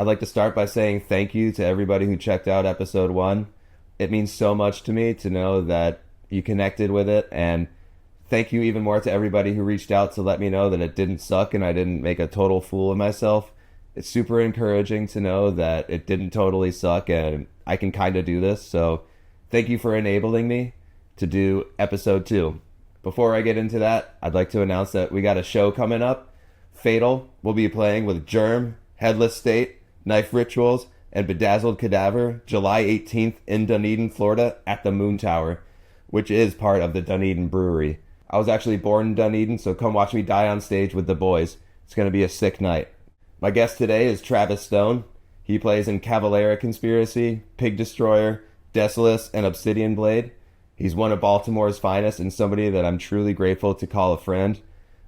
I'd like to start by saying thank you to everybody who checked out episode one. It means so much to me to know that you connected with it, and thank you even more to everybody who reached out to let me know that it didn't suck and I didn't make a total fool of myself. It's super encouraging to know that it didn't totally suck and I can kind of do this. So thank you for enabling me to do episode two. Before I get into that, I'd like to announce that we got a show coming up. Fatal will be playing with Germ, Headless State, Knife Rituals, and Bedazzled Cadaver July 18th in Dunedin, Florida at the Moon Tower, which is part of the Dunedin Brewery. I was actually born in Dunedin, so come watch me die on stage with the boys. It's going to be a sick night. My guest today is Travis Stone. He plays in Cavalera Conspiracy, Pig Destroyer, Desolus, and Obsidian Blade. He's one of Baltimore's finest and somebody that I'm truly grateful to call a friend.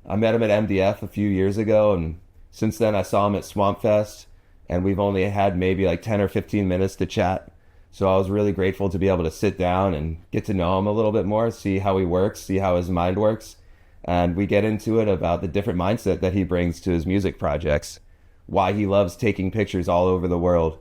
I met him at MDF a few years ago, and since then I saw him at Swamp Fest, and we've only had maybe like 10 or 15 minutes to chat. So I was really grateful to be able to sit down and get to know him a little bit more, see how he works, see how his mind works. And we get into it about the different mindset that he brings to his music projects, why he loves taking pictures all over the world,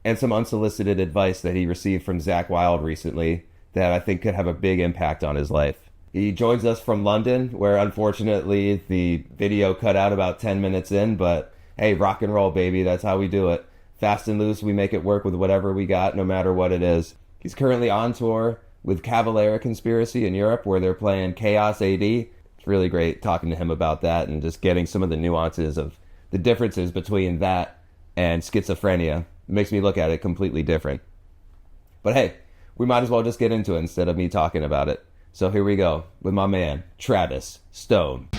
and some unsolicited advice that he received from Zakk Wylde recently that I think could have a big impact on his life. He joins us from London, where unfortunately the video cut out about 10 minutes in, but hey, rock and roll, baby, that's how we do it. Fast and loose, we make it work with whatever we got, no matter what it is. He's currently on tour with Cavalera Conspiracy in Europe, where they're playing Chaos AD. It's really great talking to him about that and just getting some of the nuances of the differences between that and schizophrenia. It makes me look at it completely different. But hey, we might as well just get into it instead of me talking about it. So here we go with my man, Travis Stone.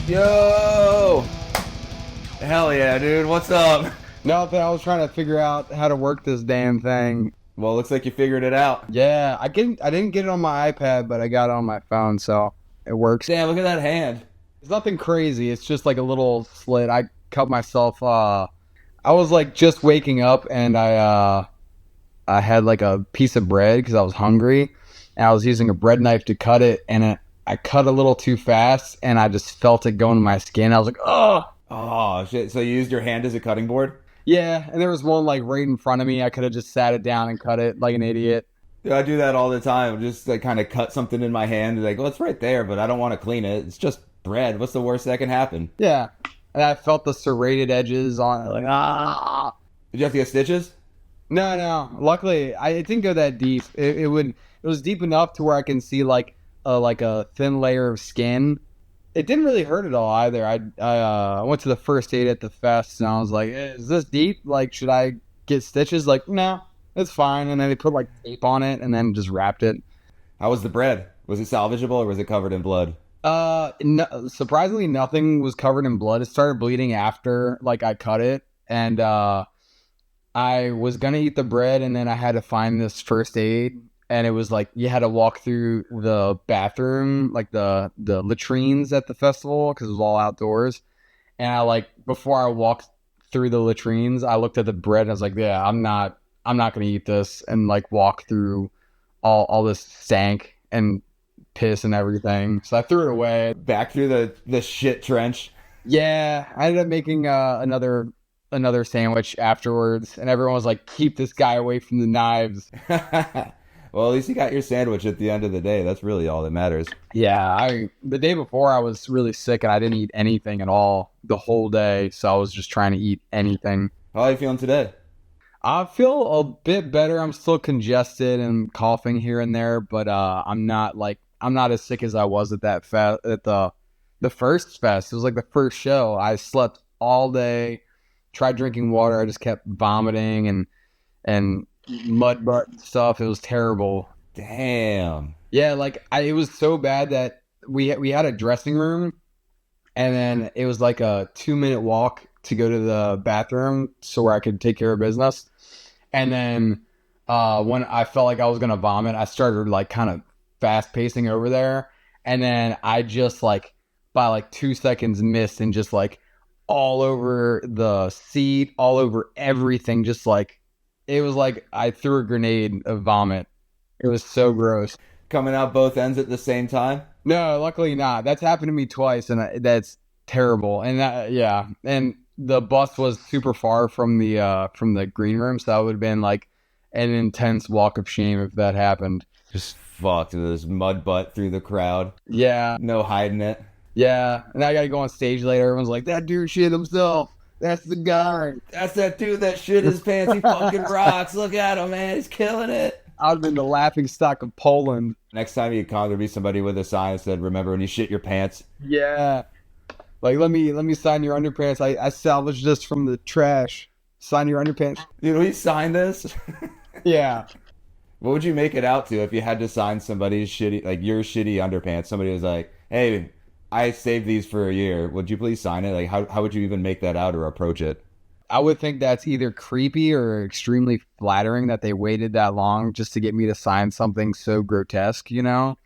Yo! Hell yeah, dude. What's up? Nothing. I was trying to figure out how to work this damn thing. Well, it looks like you figured it out. Yeah, I didn't get it on my iPad, but I got it on my phone, so it works. Damn, look at that hand. It's nothing crazy. It's just like a little slit. I cut myself. I was like just waking up, and I had like a piece of bread because I was hungry, and I was using a bread knife to cut it, and I cut a little too fast, and I just felt it go into my skin. I was like, oh. Oh, shit. So you used your hand as a cutting board? Yeah, and there was one like right in front of me. I could have just sat it down and cut it like an idiot. Yeah, I do that all the time. Just like kind of cut something in my hand. Like, well, it's right there, but I don't want to clean it. It's just bread. What's the worst that can happen? Yeah, and I felt the serrated edges on it. Like, ah. Did you have to get stitches? No. Luckily, it didn't go that deep. It was deep enough to where I can see like a thin layer of skin. It didn't really hurt at all either. I went to the first aid at the fest, and I was like, is this deep? Like, should I get stitches? Like, no, it's fine. And then they put like tape on it and then just wrapped it. How was the bread? Was it salvageable or was it covered in blood? No, surprisingly, nothing was covered in blood. It started bleeding after like I cut it, and I was gonna eat the bread, and then I had to find this first aid. And it was like you had to walk through the bathroom, like the latrines at the festival, because it was all outdoors. And I like before I walked through the latrines, I looked at the bread and I was like, "Yeah, I'm not gonna eat this," and like walk through all this stank and piss and everything. So I threw it away. Back through the shit trench. Yeah, I ended up making another sandwich afterwards, and everyone was like, "Keep this guy away from the knives." Well, at least you got your sandwich at the end of the day. That's really all that matters. Yeah, the day before I was really sick and I didn't eat anything at all the whole day, so I was just trying to eat anything. How are you feeling today? I feel a bit better. I'm still congested and coughing here and there, but I'm not as sick as I was at that at the first fest. It was like the first show. I slept all day, tried drinking water. I just kept vomiting and mud butt stuff. It was terrible. Damn. Yeah, like it was so bad that we had a dressing room, and then it was like a 2-minute walk to go to the bathroom so where I could take care of business. And then when I felt like I was gonna vomit, I started like kind of fast pacing over there, and then I just like by like 2 seconds missed and just like all over the seat, all over everything, just like it was like I threw a grenade of vomit It was so gross. Coming out both ends at the same time? No, luckily not. That's happened to me twice, and that's terrible. And yeah, and the bus was super far from the green room, so that would have been like an intense walk of shame if that happened. Just fucked with this mud butt through the crowd. Yeah, No hiding it. yeah. And I got to go on stage later. Everyone's like, "That dude shit himself. That's the guy." That's that dude that shit his pants. He fucking rocks. Look at him, man. He's killing it. I'd have been the laughing stock of Poland. Next time you come, there'll be somebody with a sign that said, "Remember when you shit your pants?" Yeah. Like, let me sign your underpants. I salvaged this from the trash. Sign your underpants. Dude, will you sign this? Yeah. What would you make it out to if you had to sign somebody's shitty, like your shitty underpants? Somebody was like, "Hey, I saved these for a year. Would you please sign it?" Like, how would you even make that out or approach it? I would think that's either creepy or extremely flattering that they waited that long just to get me to sign something so grotesque, you know?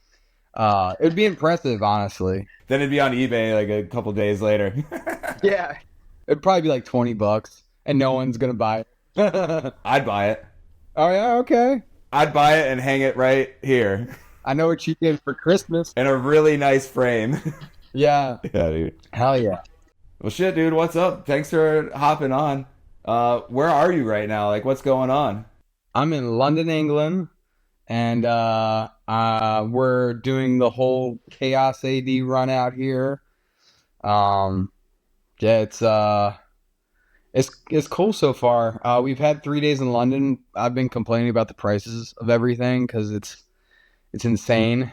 It would be impressive, honestly. Then it'd be on eBay like a couple days later. Yeah. It'd probably be like $20 and no one's going to buy it. Oh, I'd buy it. yeah, okay. I'd buy it and hang it right here I know what you did for Christmas. in a really nice frame. Yeah. Yeah, dude. Hell yeah. Well, shit, dude. What's up? Thanks for hopping on. Where are you right now? Like, what's going on? I'm in London, England, and we're doing the whole Chaos AD run out here. Um, yeah, it's cool so far. We've had 3 days in London. I've been complaining about the prices of everything because it's insane. I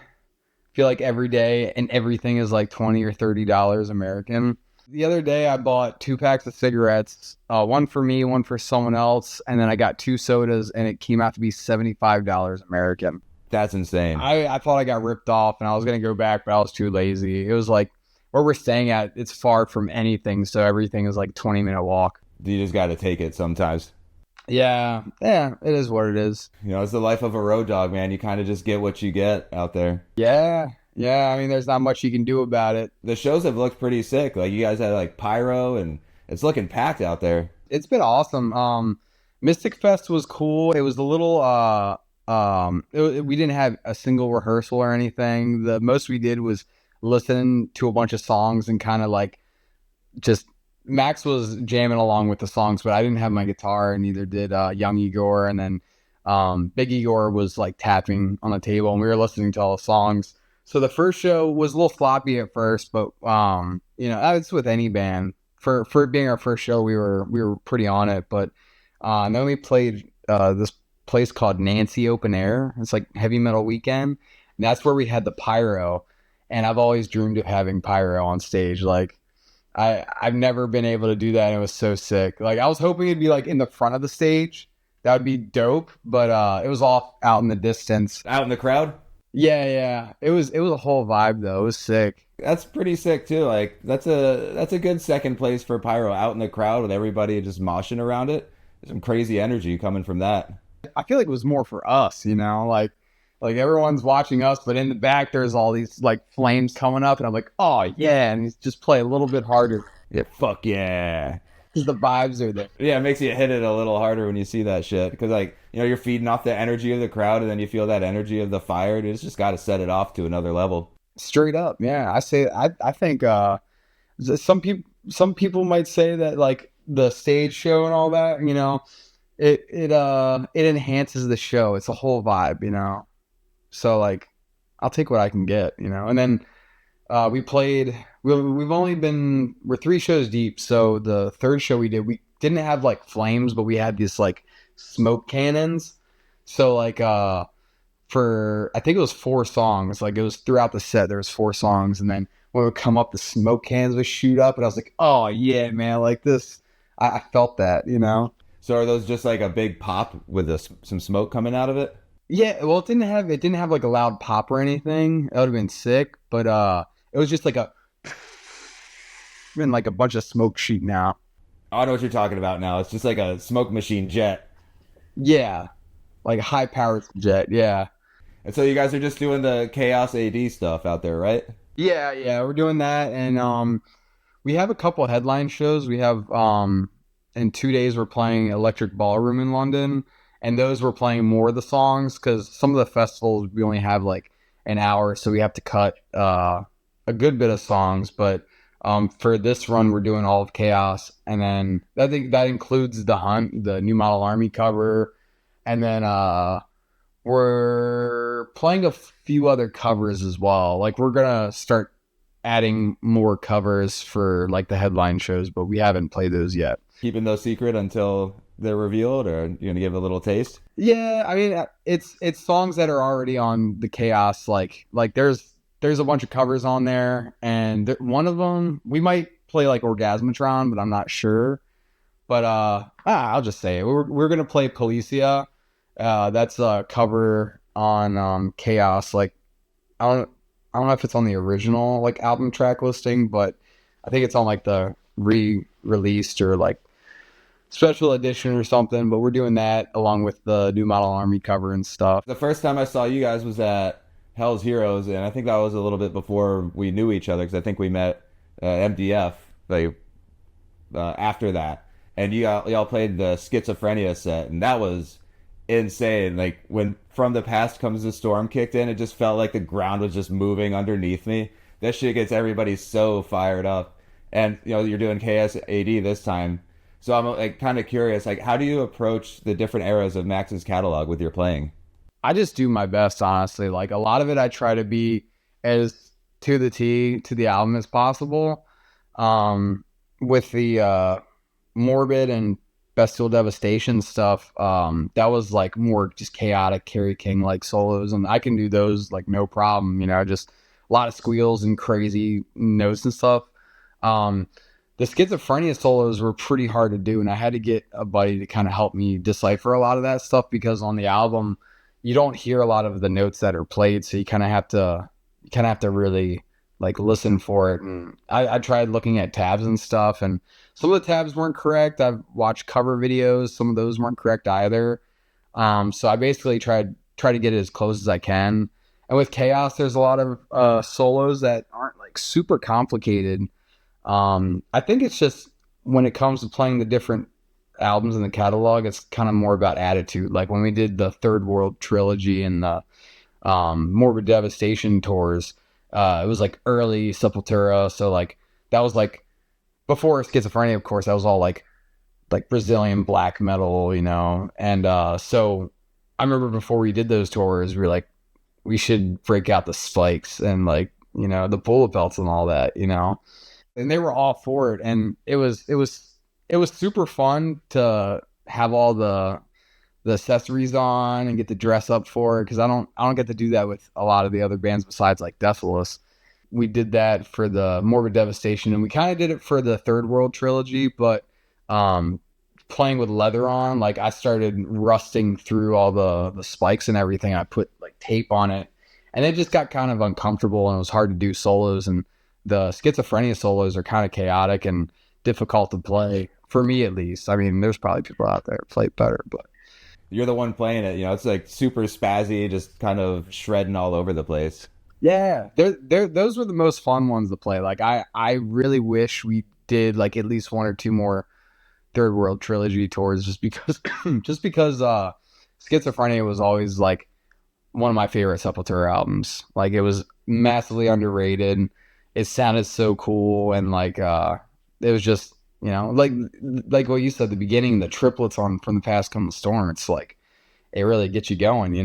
feel like every day and everything is like $20 or $30 American. The other day I bought 2 packs of cigarettes, one for me, one for someone else, and then I got 2 sodas, and it came out to be $75 American. That's insane. I thought I got ripped off, and I was gonna go back, but I was too lazy. It was like where we're staying at, it's far from anything, so everything is like 20-minute walk. You just got to take it sometimes. Yeah, it is what it is. You know, it's the life of a road dog, man. You kind of just get what you get out there. Yeah. I mean, there's not much you can do about it. The shows have looked pretty sick. Like, you guys had like pyro, and it's looking packed out there. It's been awesome. Mystic Fest was cool. It was a little we didn't have a single rehearsal or anything. The most we did was listen to a bunch of songs and kind of like just Max was jamming along with the songs, but I didn't have my guitar, and neither did young Igor. And then big Igor was like tapping on the table, and we were listening to all the songs. So the first show was a little sloppy at first, but it's with any band. For it being our first show, we were pretty on it. But then we played this place called Nancy Open Air. It's like Heavy Metal Weekend, and that's where we had the pyro. And I've always dreamed of having pyro on stage. Like I've never been able to do that, and it was so sick. Like I was hoping it'd be like in the front of the stage. That would be dope, but it was off out in the distance. Out in the crowd? Yeah. It was a whole vibe though. It was sick. That's pretty sick too. Like that's a good second place for pyro, out in the crowd with everybody just moshing around it. There's some crazy energy coming from that. I feel like it was more for us, like everyone's watching us, but in the back there's all these like flames coming up, and I'm like, oh yeah, and you just play a little bit harder. Yeah, fuck yeah. Because the vibes are there. Yeah, it makes you hit it a little harder when you see that shit. Because, like, you know, you're feeding off the energy of the crowd, and then you feel that energy of the fire. Dude, it's just got to set it off to another level. Straight up, yeah. I think some people might say that like the stage show and all that, it enhances the show. It's a whole vibe. So like, I'll take what I can get, And then we played. We're 3 shows deep. So the third show we didn't have like flames, but we had these like smoke cannons. So like for I think it was 4 songs. Like it was throughout the set. There was 4 songs, and then when it would come up, the smoke cannons would shoot up, and I was like, oh yeah, man, like this. I felt that, So are those just like a big pop with some smoke coming out of it? Yeah, well, it didn't have like a loud pop or anything. That would have been sick, but it was just like been like a bunch of smoke shooting out. I know what you're talking about now. It's just like a smoke machine jet. Yeah, like a high powered jet. Yeah. And so you guys are just doing the Chaos AD stuff out there, right? Yeah, we're doing that, and we have a couple headline shows. We have in 2 days we're playing Electric Ballroom in London, and those were playing more of the songs because some of the festivals we only have like an hour, so we have to cut a good bit of songs. But for this run, we're doing all of Chaos, and then I think that includes the Hunt, the New Model Army cover, and then we're playing a few other covers as well. Like we're gonna start adding more covers for like the headline shows, but we haven't played those yet. Keeping those secret until they're revealed, or you're gonna give it a little taste? Yeah, I mean it's songs that are already on the Chaos. Like there's a bunch of covers on there, and one of them we might play like Orgasmatron, but I'm not sure. But I'll just say it. We're gonna play Policia. That's a cover on Chaos. Like I don't I don't know if it's on the original like album track listing, but I think it's on like the re-released or like special edition or something. But we're doing that along with the New Model Army cover and stuff. The first time I saw you guys was at Hell's Heroes, and I think that was a little bit before we knew each other, because I think we met MDF like after that, and y'all played the Schizophrenia set, and that was insane. Like when From the Past Comes the Storm kicked in, it just felt like the ground was just moving underneath me. That shit gets everybody so fired up. And you're doing KSAD this time, so I'm like kind of curious, like how do you approach the different eras of Max's catalog with your playing? I just do my best, honestly. Like a lot of it, I try to be as to the T to the album as possible. With the Morbid and Bestial Devastation stuff, that was like more just chaotic Kerry King like solos, and I can do those like no problem. Just a lot of squeals and crazy notes and stuff. The Schizophrenia solos were pretty hard to do, and I had to get a buddy to kind of help me decipher a lot of that stuff, because on the album you don't hear a lot of the notes that are played, so you kind of have to really like listen for it. And I tried looking at tabs and stuff, and some of the tabs weren't correct. I've watched cover videos, some of those weren't correct either. So I basically try to get it as close as I can. And with Chaos, there's a lot of solos that aren't like super complicated. I think it's just when it comes to playing the different albums in the catalog, it's kind of more about attitude. Like when we did the Third World trilogy and the Morbid Devastation tours, it was like early Sepultura, so like that was like before Schizophrenia, of course. That was all like Brazilian black metal, and so I remember before we did those tours, we were like, we should break out the spikes and like the bullet belts and all that, and they were all for it, and it was super fun to have all the accessories on and get to dress up for it, because I don't get to do that with a lot of the other bands besides like Desolus. We did that for the Morbid Devastation, and we kind of did it for the Third World trilogy, but playing with leather on, like I started rusting through all the spikes and everything. I put like tape on it, and it just got kind of uncomfortable, and it was hard to do solos, and the Schizophrenia solos are kind of chaotic and difficult to play, for me at least. I mean, there's probably people out there who play better, but You're the one playing it, it's like super spazzy, just kind of shredding all over the place. yeah, those were the most fun ones to play. Like I really wish we did like at least one or two more Third World trilogy tours, just because Schizophrenia was always like one of my favorite Sepultura albums. Like it was massively underrated. It sounded so cool, and like it was just like what you said at the beginning, the triplets on From the Past Come the Storm. It's like it really gets you going.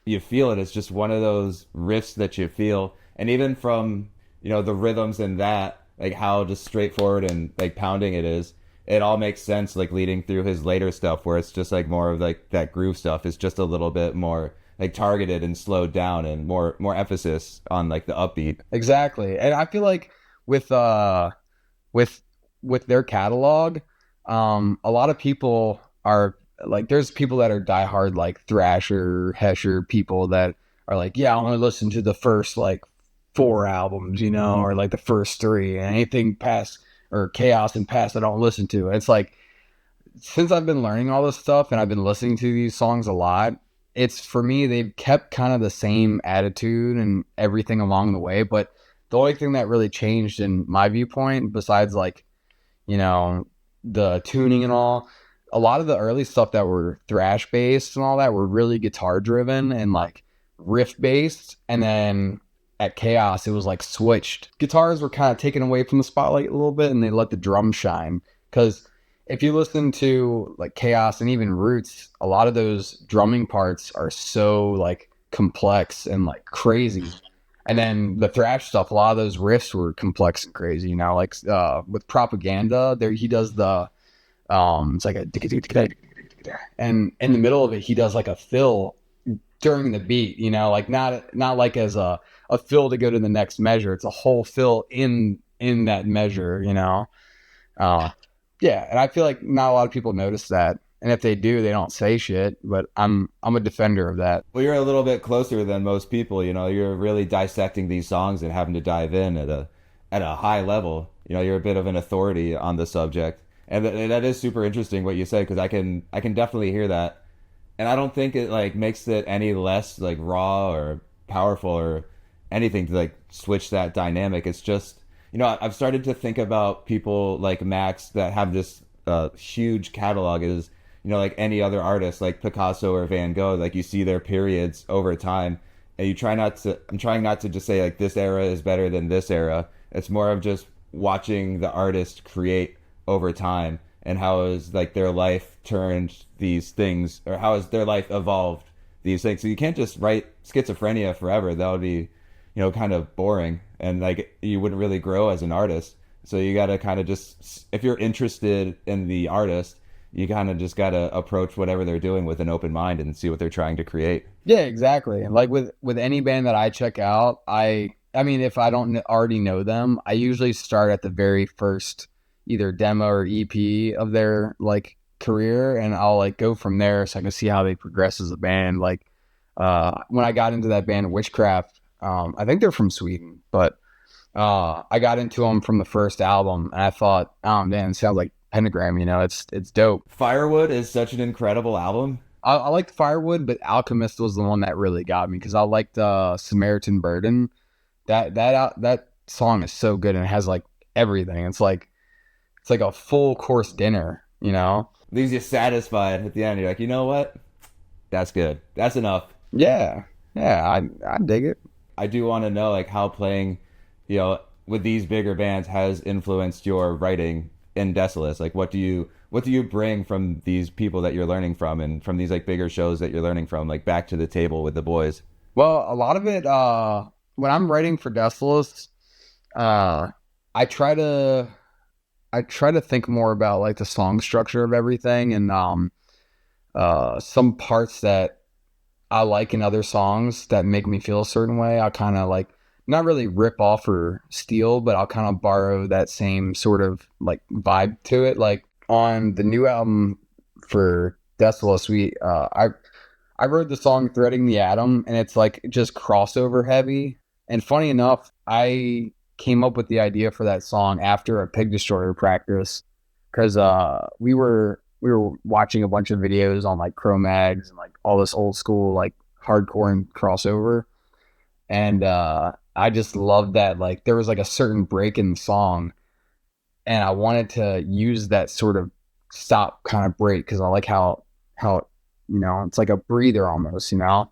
You feel it. It's just one of those riffs that you feel, and even from the rhythms and that, like how just straightforward and like pounding it is. It all makes sense, like leading through his later stuff, where it's just like more of like that groove stuff is just a little bit more like targeted and slowed down, and more emphasis on like the upbeat. Exactly, and I feel like with with their catalog, a lot of people are like, there's people that are diehard like Thrasher, Hesher people that are like, yeah, I only listen to the first like 4 albums, or like the first 3, and anything past or Chaos and past I don't listen to. It's like, since I've been learning all this stuff and I've been listening to these songs a lot, it's for me, they've kept kind of the same attitude and everything along the way. But the only thing that really changed in my viewpoint, besides like, the tuning and all, a lot of the early stuff that were thrash based and all that were really guitar driven and like riff based. And then at Chaos, it was like switched. Guitars were kind of taken away from the spotlight a little bit and they let the drums shine. Because if you listen to like Chaos and even Roots, a lot of those drumming parts are so like complex and like crazy. And then the thrash stuff, a lot of those riffs were complex and crazy, you know, like with Propaganda, there he does the it's like a and in the middle of it he does like a fill during the beat, you know, like not like as a fill to go to the next measure. It's a whole fill in that measure, you know. Uh yeah, and I feel like not a lot of people notice that. And if they do, they don't say shit, but I'm a defender of that. Well, you're a little bit closer than most people. You know, you're really dissecting these songs and having to dive in at a high level. You know, you're a bit of an authority on the subject, and that is super interesting what you say because I can definitely hear that, and I don't think it like makes it any less like raw or powerful or anything to like switch that dynamic. It's just you know I've started to think about people like Max that have this huge catalog is you know, like any other artist, like Picasso or Van Gogh, like you see their periods over time, and you try not to. I'm trying not to just say like this era is better than this era. It's more of just watching the artist create over time and how has like their life turned these things, or how has their life evolved these things. So you can't just write schizophrenia forever. That would be, you know, kind of boring, and like you wouldn't really grow as an artist. So you got to kind of just, if you're interested in the artist you kind of just got to approach whatever they're doing with an open mind and see what they're trying to create. Yeah, exactly. And like with any band that I check out, I mean if I don't already know them, I usually start at the very first either demo or EP of their like career and I'll like go from there so I can see how they progress as a band. Like when I got into that band Witchcraft, I think they're from Sweden, but I got into them from the first album and I thought, oh man, it sounds like Pentagram, you know, it's dope. Firewood is such an incredible album. I liked Firewood, but Alchemist was the one that really got me because I liked Samaritan Burden. That song is so good and it has like everything. It's like a full course dinner, you know. Leaves you satisfied at the end. You're like, you know what? That's good. That's enough. Yeah, yeah, I dig it. I do want to know like how playing, you know, with these bigger bands has influenced your writing in Desolus. Like what do you bring from these people that you're learning from and from these like bigger shows that you're learning from, like back to the table with the boys? Well, a lot of it when I'm writing for Desolus, I try to think more about like the song structure of everything and some parts that I like in other songs that make me feel a certain way. I'll kind of like not really rip off or steal, but I'll kind of borrow that same sort of like vibe to it. Like on the new album for Desolus, I wrote the song Threading the Atom and it's like just crossover heavy. And funny enough, I came up with the idea for that song after a Pig Destroyer practice because we were watching a bunch of videos on like Cro-Mags and like all this old school like hardcore and crossover. And I just loved that. Like there was like a certain break in the song and I wanted to use that sort of stop kind of break because I like how, you know, it's like a breather almost, you know?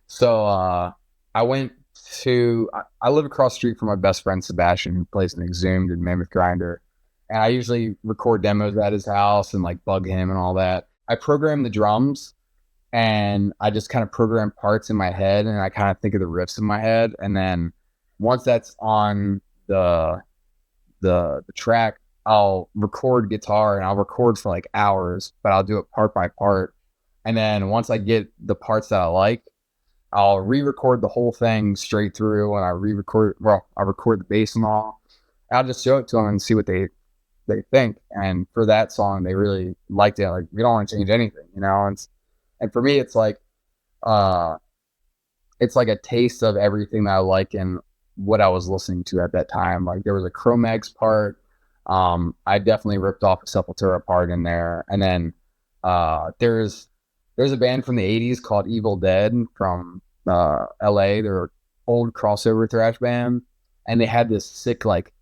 So I went to, I live across the street from my best friend Sebastian who plays in Exhumed and Mammoth Grinder. And I usually record demos at his house and like bug him and all that. I program the drums and I just kind of program parts in my head and I kind of think of the riffs in my head. And then once that's on the track, I'll record guitar and I'll record for like hours, but I'll do it part by part. And then once I get the parts that I like, I'll re-record the whole thing straight through and I record the bass and all. I'll just show it to them and see what they think. And for that song, they really liked it. Like, we don't want to change anything, you know? And for me, it's like a taste of everything that I like and what I was listening to at that time. Like there was a Cro-Mags part. I definitely ripped off a Sepultura part in there. And then there's a band from the 80s called Evil Dead from LA. They're an old crossover thrash band. And they had this sick like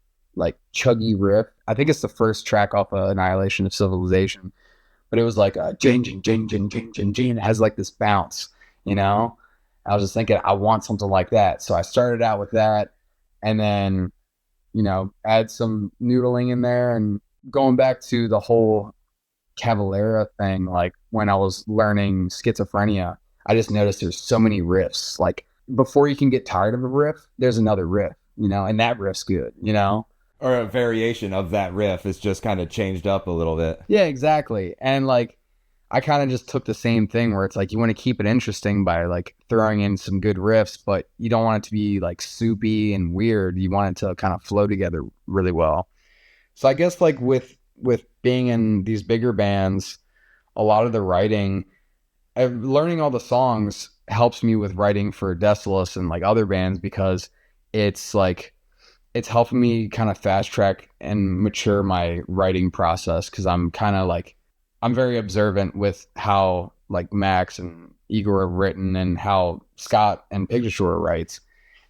chuggy riff. I think it's the first track off of Annihilation of Civilization. but it was like a jing, jing, jing, jing, jing, jing, jing. It has like this bounce, you know? I was just thinking, I want something like that. So I started out with that and then, add some noodling in there and going back to the whole Cavalera thing. Like when I was learning schizophrenia, I just noticed there's so many riffs. Like before you can get tired of a riff, there's another riff, and that riff's good. Or a variation of that riff is just kind of changed up a little bit. Yeah, exactly. And like I kind of just took the same thing where it's like you want to keep it interesting by like throwing in some good riffs, but you don't want it to be like soupy and weird. You want it to kind of flow together really well. So I guess like with being in these bigger bands, a lot of the writing, learning all the songs helps me with writing for Desolus and like other bands because it's like it's helping me kind of fast track and mature my writing process because I'm very observant with how like Max and Igor have written and how Scott and Picture writes.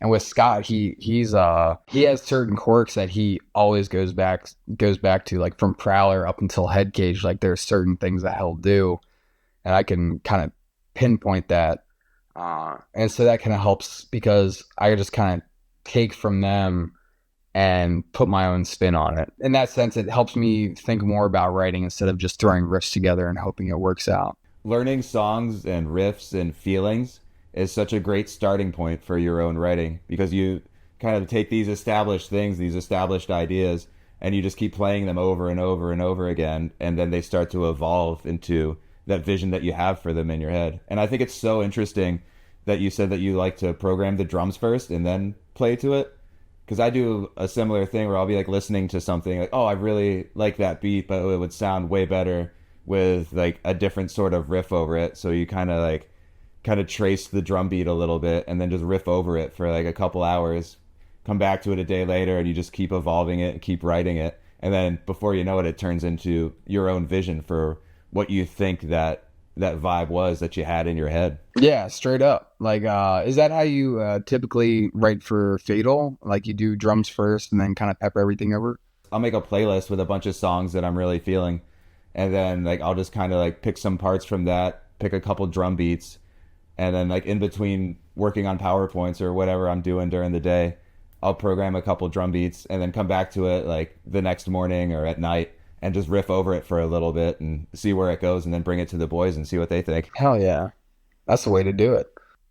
And with Scott, he has certain quirks that he always goes back to, like from Prowler up until Head Cage. Like there's certain things that he'll do, and I can kind of pinpoint that. And so that kind of helps because I just kind of take from them and put my own spin on it. In that sense, it helps me think more about writing instead of just throwing riffs together and hoping it works out. Learning songs and riffs and feelings is such a great starting point for your own writing because you kind of take these established things, these established ideas, and you just keep playing them over and over and over again, and then they start to evolve into that vision that you have for them in your head. And I think it's so interesting that you said that you like to program the drums first and then play to it. Because I do a similar thing where I'll be like listening to something like, oh, I really like that beat, but it would sound way better with like a different sort of riff over it. So you kind of trace the drum beat a little bit and then just riff over it for like a couple hours, come back to it a day later, and you just keep evolving it and keep writing it. And then before you know it, it turns into your own vision for what you think that vibe was that you had in your head. Yeah, straight up. Like, is that how you typically write for Fatal? Like you do drums first and then kind of pepper everything over? I'll make a playlist with a bunch of songs that I'm really feeling. And then like I'll just kind of like pick some parts from that, pick a couple drum beats, and then like in between working on PowerPoints or whatever I'm doing during the day, I'll program a couple drum beats and then come back to it like the next morning or at night and just riff over it for a little bit and see where it goes and then bring it to the boys and see what they think. Hell yeah. That's the way to do it.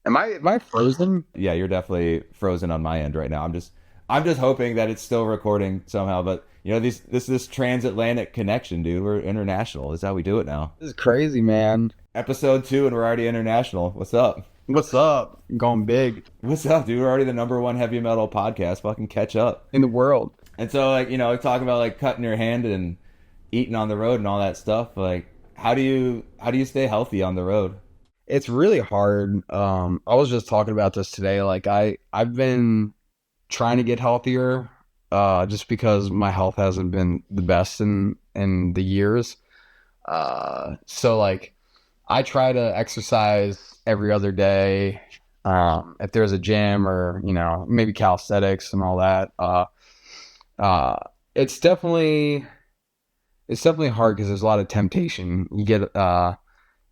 Am I frozen? Yeah, you're definitely frozen on my end right now. I'm just hoping that it's still recording somehow, but this transatlantic connection, dude. We're international. This is how we do it now. This is crazy, man. Episode 2 and we're already international. What's up? What's up? Going big. What's up, dude? We're already the #1 heavy metal podcast. Fucking catch up. In the world. And so like, talking about like cutting your hand and eating on the road and all that stuff, like how do you stay healthy on the road? It's really hard. I was just talking about this today. Like I've been trying to get healthier, just because my health hasn't been the best in the years. So like I try to exercise every other day. If there's a gym or, maybe calisthenics and all that. It's definitely hard because there's a lot of temptation.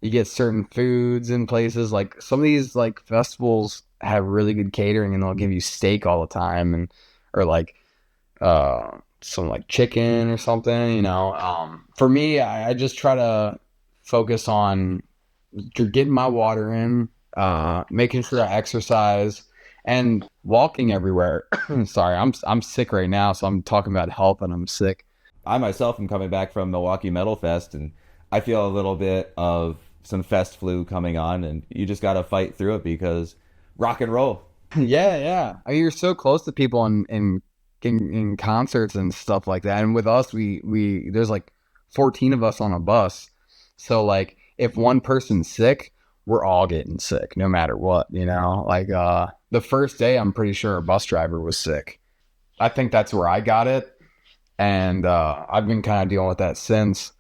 You get certain foods in places, like some of these like festivals have really good catering and they'll give you steak all the time or like some like chicken or something, For me, I just try to focus on getting my water in, making sure I exercise and walking everywhere. Sorry, I'm sick right now, so I'm talking about health and I'm sick. I myself am coming back from Milwaukee Metal Fest and I feel a little bit of some fest flu coming on, and you just got to fight through it because rock and roll. Yeah. I mean, you're so close to people in concerts and stuff like that. And with us, we there's like 14 of us on a bus. So like if one person's sick, we're all getting sick no matter what, Like the first day, I'm pretty sure a bus driver was sick. I think that's where I got it. And I've been kind of dealing with that since.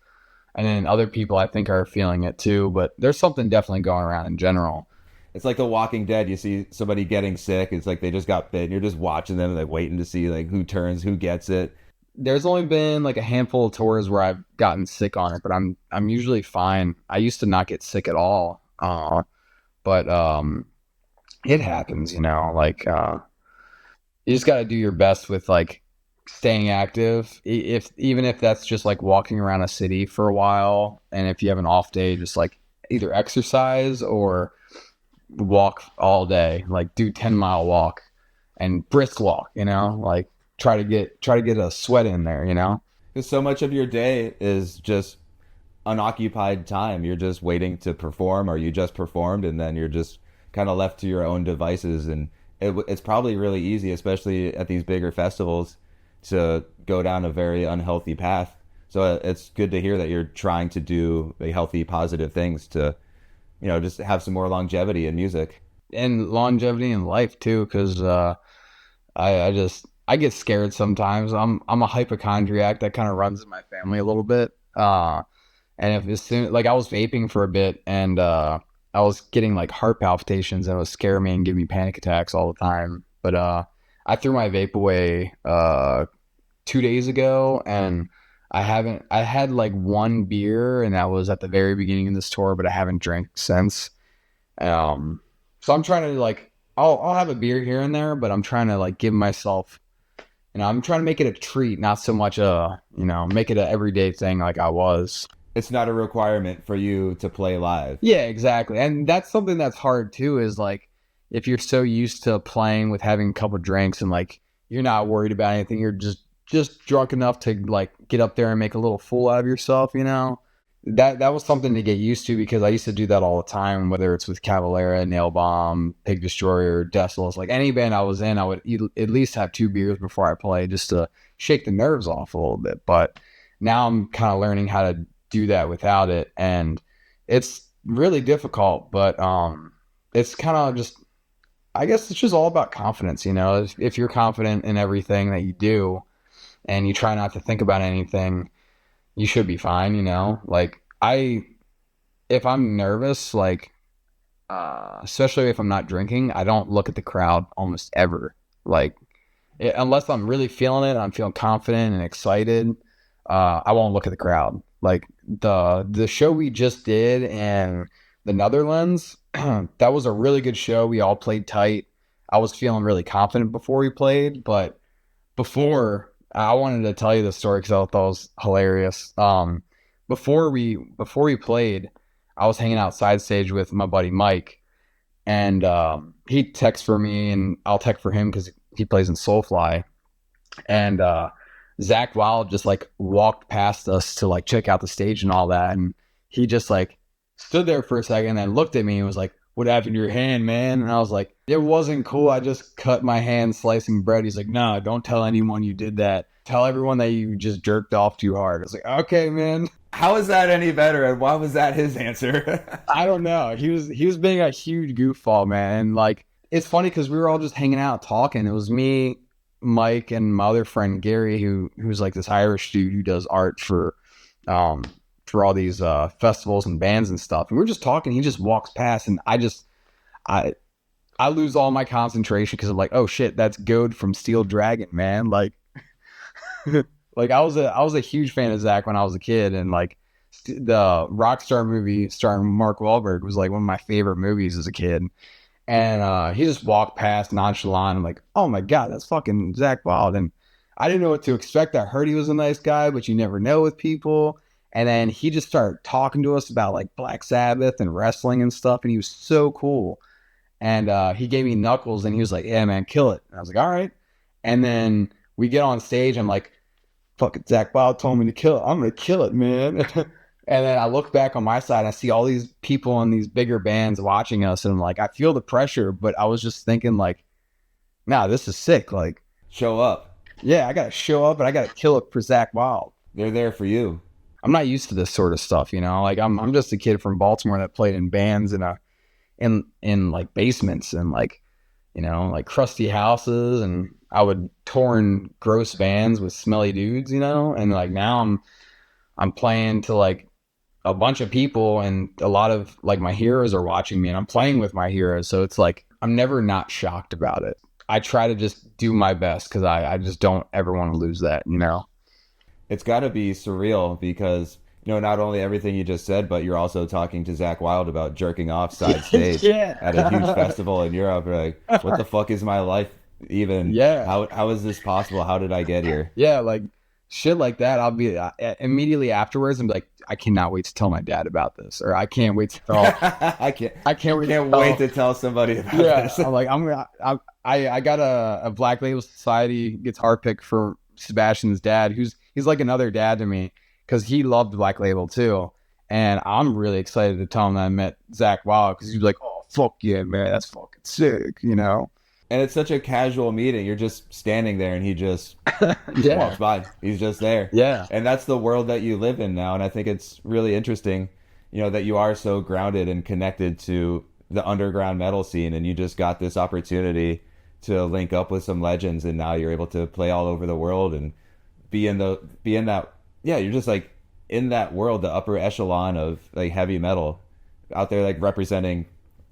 And then other people, I think, are feeling it too. But there's something definitely going around in general. It's like The Walking Dead. You see somebody getting sick. It's like they just got bit. And you're just watching them, like waiting to see like who turns, who gets it. There's only been like a handful of tours where I've gotten sick on it, but I'm usually fine. I used to not get sick at all. But it happens, like you just got to do your best with like staying active. If even if that's just like walking around a city for a while, and if you have an off day, just like either exercise or walk all day, like do 10-mile walk and brisk walk, like try to get a sweat in there. Because so much of your day is just unoccupied time. You're just waiting to perform, or you just performed, and then you're just kind of left to your own devices. And it's probably really easy, especially at these bigger festivals, to go down a very unhealthy path. So it's good to hear that you're trying to do the healthy, positive things to, just have some more longevity in music. And longevity in life too, because I get scared sometimes. I'm a hypochondriac that kind of runs in my family a little bit. And if as soon like I was vaping for a bit, and I was getting like heart palpitations, and it was scaring me and giving me panic attacks all the time. But I threw my vape away 2 days ago, and I had like one beer, and that was at the very beginning of this tour, but I haven't drank since. So I'm trying to like I'll have a beer here and there, but I'm trying to like give myself, I'm trying to make it a treat, not so much make it an everyday thing like I was. It's not a requirement for you to play live. Yeah, exactly. And that's something that's hard too, is like if you're so used to playing with having a couple drinks and like you're not worried about anything, you're just drunk enough to like get up there and make a little fool out of yourself. That was something to get used to, because I used to do that all the time, whether it's with Cavalera, Nail Bomb, Pig Destroyer, Desolus, like any band I was in, I would at least have 2 beers before I play, just to shake the nerves off a little bit. But now I'm kind of learning how to do that without it, and it's really difficult, but it's kind of just, I guess it's just all about confidence. If you're confident in everything that you do and you try not to think about anything, you should be fine. Like if I'm nervous, like especially if I'm not drinking, I don't look at the crowd almost ever, like unless I'm really feeling it, I'm feeling confident and excited, I won't look at the crowd. Like the show we just did in the Netherlands, that was a really good show. We all played tight. I was feeling really confident before we played, but before, I wanted to tell you the story because I thought it was hilarious. Before we played, I was hanging outside stage with my buddy Mike, and he texts for me, and I'll text for him because he plays in Soulfly, and Zakk Wylde just like walked past us to like check out the stage and all that, and he just like stood there for a second and looked at me and was like, "What happened to your hand, man?" And I was like, "It wasn't cool. I just cut my hand slicing bread." He's like, "No, don't tell anyone you did that. Tell everyone that you just jerked off too hard." I was like, "Okay, man." How is that any better, and why was that his answer? I don't know. He was being a huge goofball, man. And like, it's funny because we were all just hanging out talking. It was me, Mike, and my other friend Gary, who's like this Irish dude who does art for all these festivals and bands and stuff. And we were just talking. He just walks past, and I lose all my concentration because I'm like, oh shit, that's Goad from Steel Dragon, man. Like, like I was a huge fan of Zakk when I was a kid, and like the Rockstar movie starring Mark Wahlberg was like one of my favorite movies as a kid. And he just walked past nonchalant. I'm like, oh my god, that's fucking Zakk Wylde. And I didn't know what to expect. I heard he was a nice guy, but you never know with people. And then he just started talking to us about like Black Sabbath and wrestling and stuff, and he was so cool. And he gave me knuckles, and he was like, "Yeah, man, kill it." And I was like, "All right." And then we get on stage. I'm like, "Fucking Zakk Wylde told me to kill it. I'm gonna kill it, man." And then I look back on my side, and I see all these people in these bigger bands watching us, and I'm like, I feel the pressure, but I was just thinking like, nah, this is sick. Like, Show up. yeah, I gotta show up, and I gotta kill it for Zakk Wylde. They're there for you. I'm not used to this sort of stuff, Like I'm just a kid from Baltimore that played in bands in like basements and like, like crusty houses, and I would tour in gross bands with smelly dudes, and like now I'm playing to like a bunch of people, and a lot of like my heroes are watching me, and I'm playing with my heroes. So it's like, I'm never not shocked about it. I try to just do my best because I just don't ever want to lose that, It's got to be surreal because, not only everything you just said, but you're also talking to Zakk Wylde about jerking off side stage at a huge Yeah. festival in Europe. You're like, what the fuck is my life even? Yeah. How is this possible? How did I get here? Yeah, like shit like that. I'll be immediately afterwards. I'm like, I cannot wait to tell my dad about this, or I can't wait to tell. I can't wait to can't wait tell. to tell somebody about Yeah, this. I'm like, I got a Black Label Society guitar pick for Sebastian's dad, he's like another dad to me because he loved Black Label too, and I'm really excited to tell him that I met Zakk Wylde because he's like, oh fuck yeah, man, that's fucking sick, you know? And it's such a casual meeting. You're just standing there and he just Yeah, walks by. He's just there. yeah, And that's the world that you live in now. And I think it's really interesting, that you are so grounded and connected to the underground metal scene and you just got this opportunity to link up with some legends and now you're able to play all over the world and be in that yeah, you're just like in that world, the upper echelon of like heavy metal out there like representing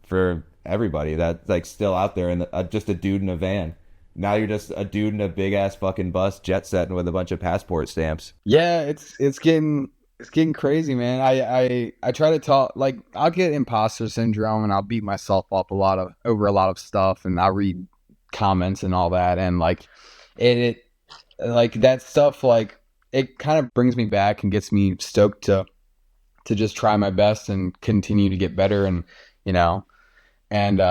for everybody that's like still out there and just a dude in a van. Now you're just a dude in a big ass fucking bus jet setting with a bunch of passport stamps. yeah. It's getting crazy, man. I try to talk like I'll get imposter syndrome and I'll beat myself up over a lot of stuff and I'll read comments and all that and like it like that stuff like it kind of brings me back and gets me stoked to just try my best and continue to get better and you know and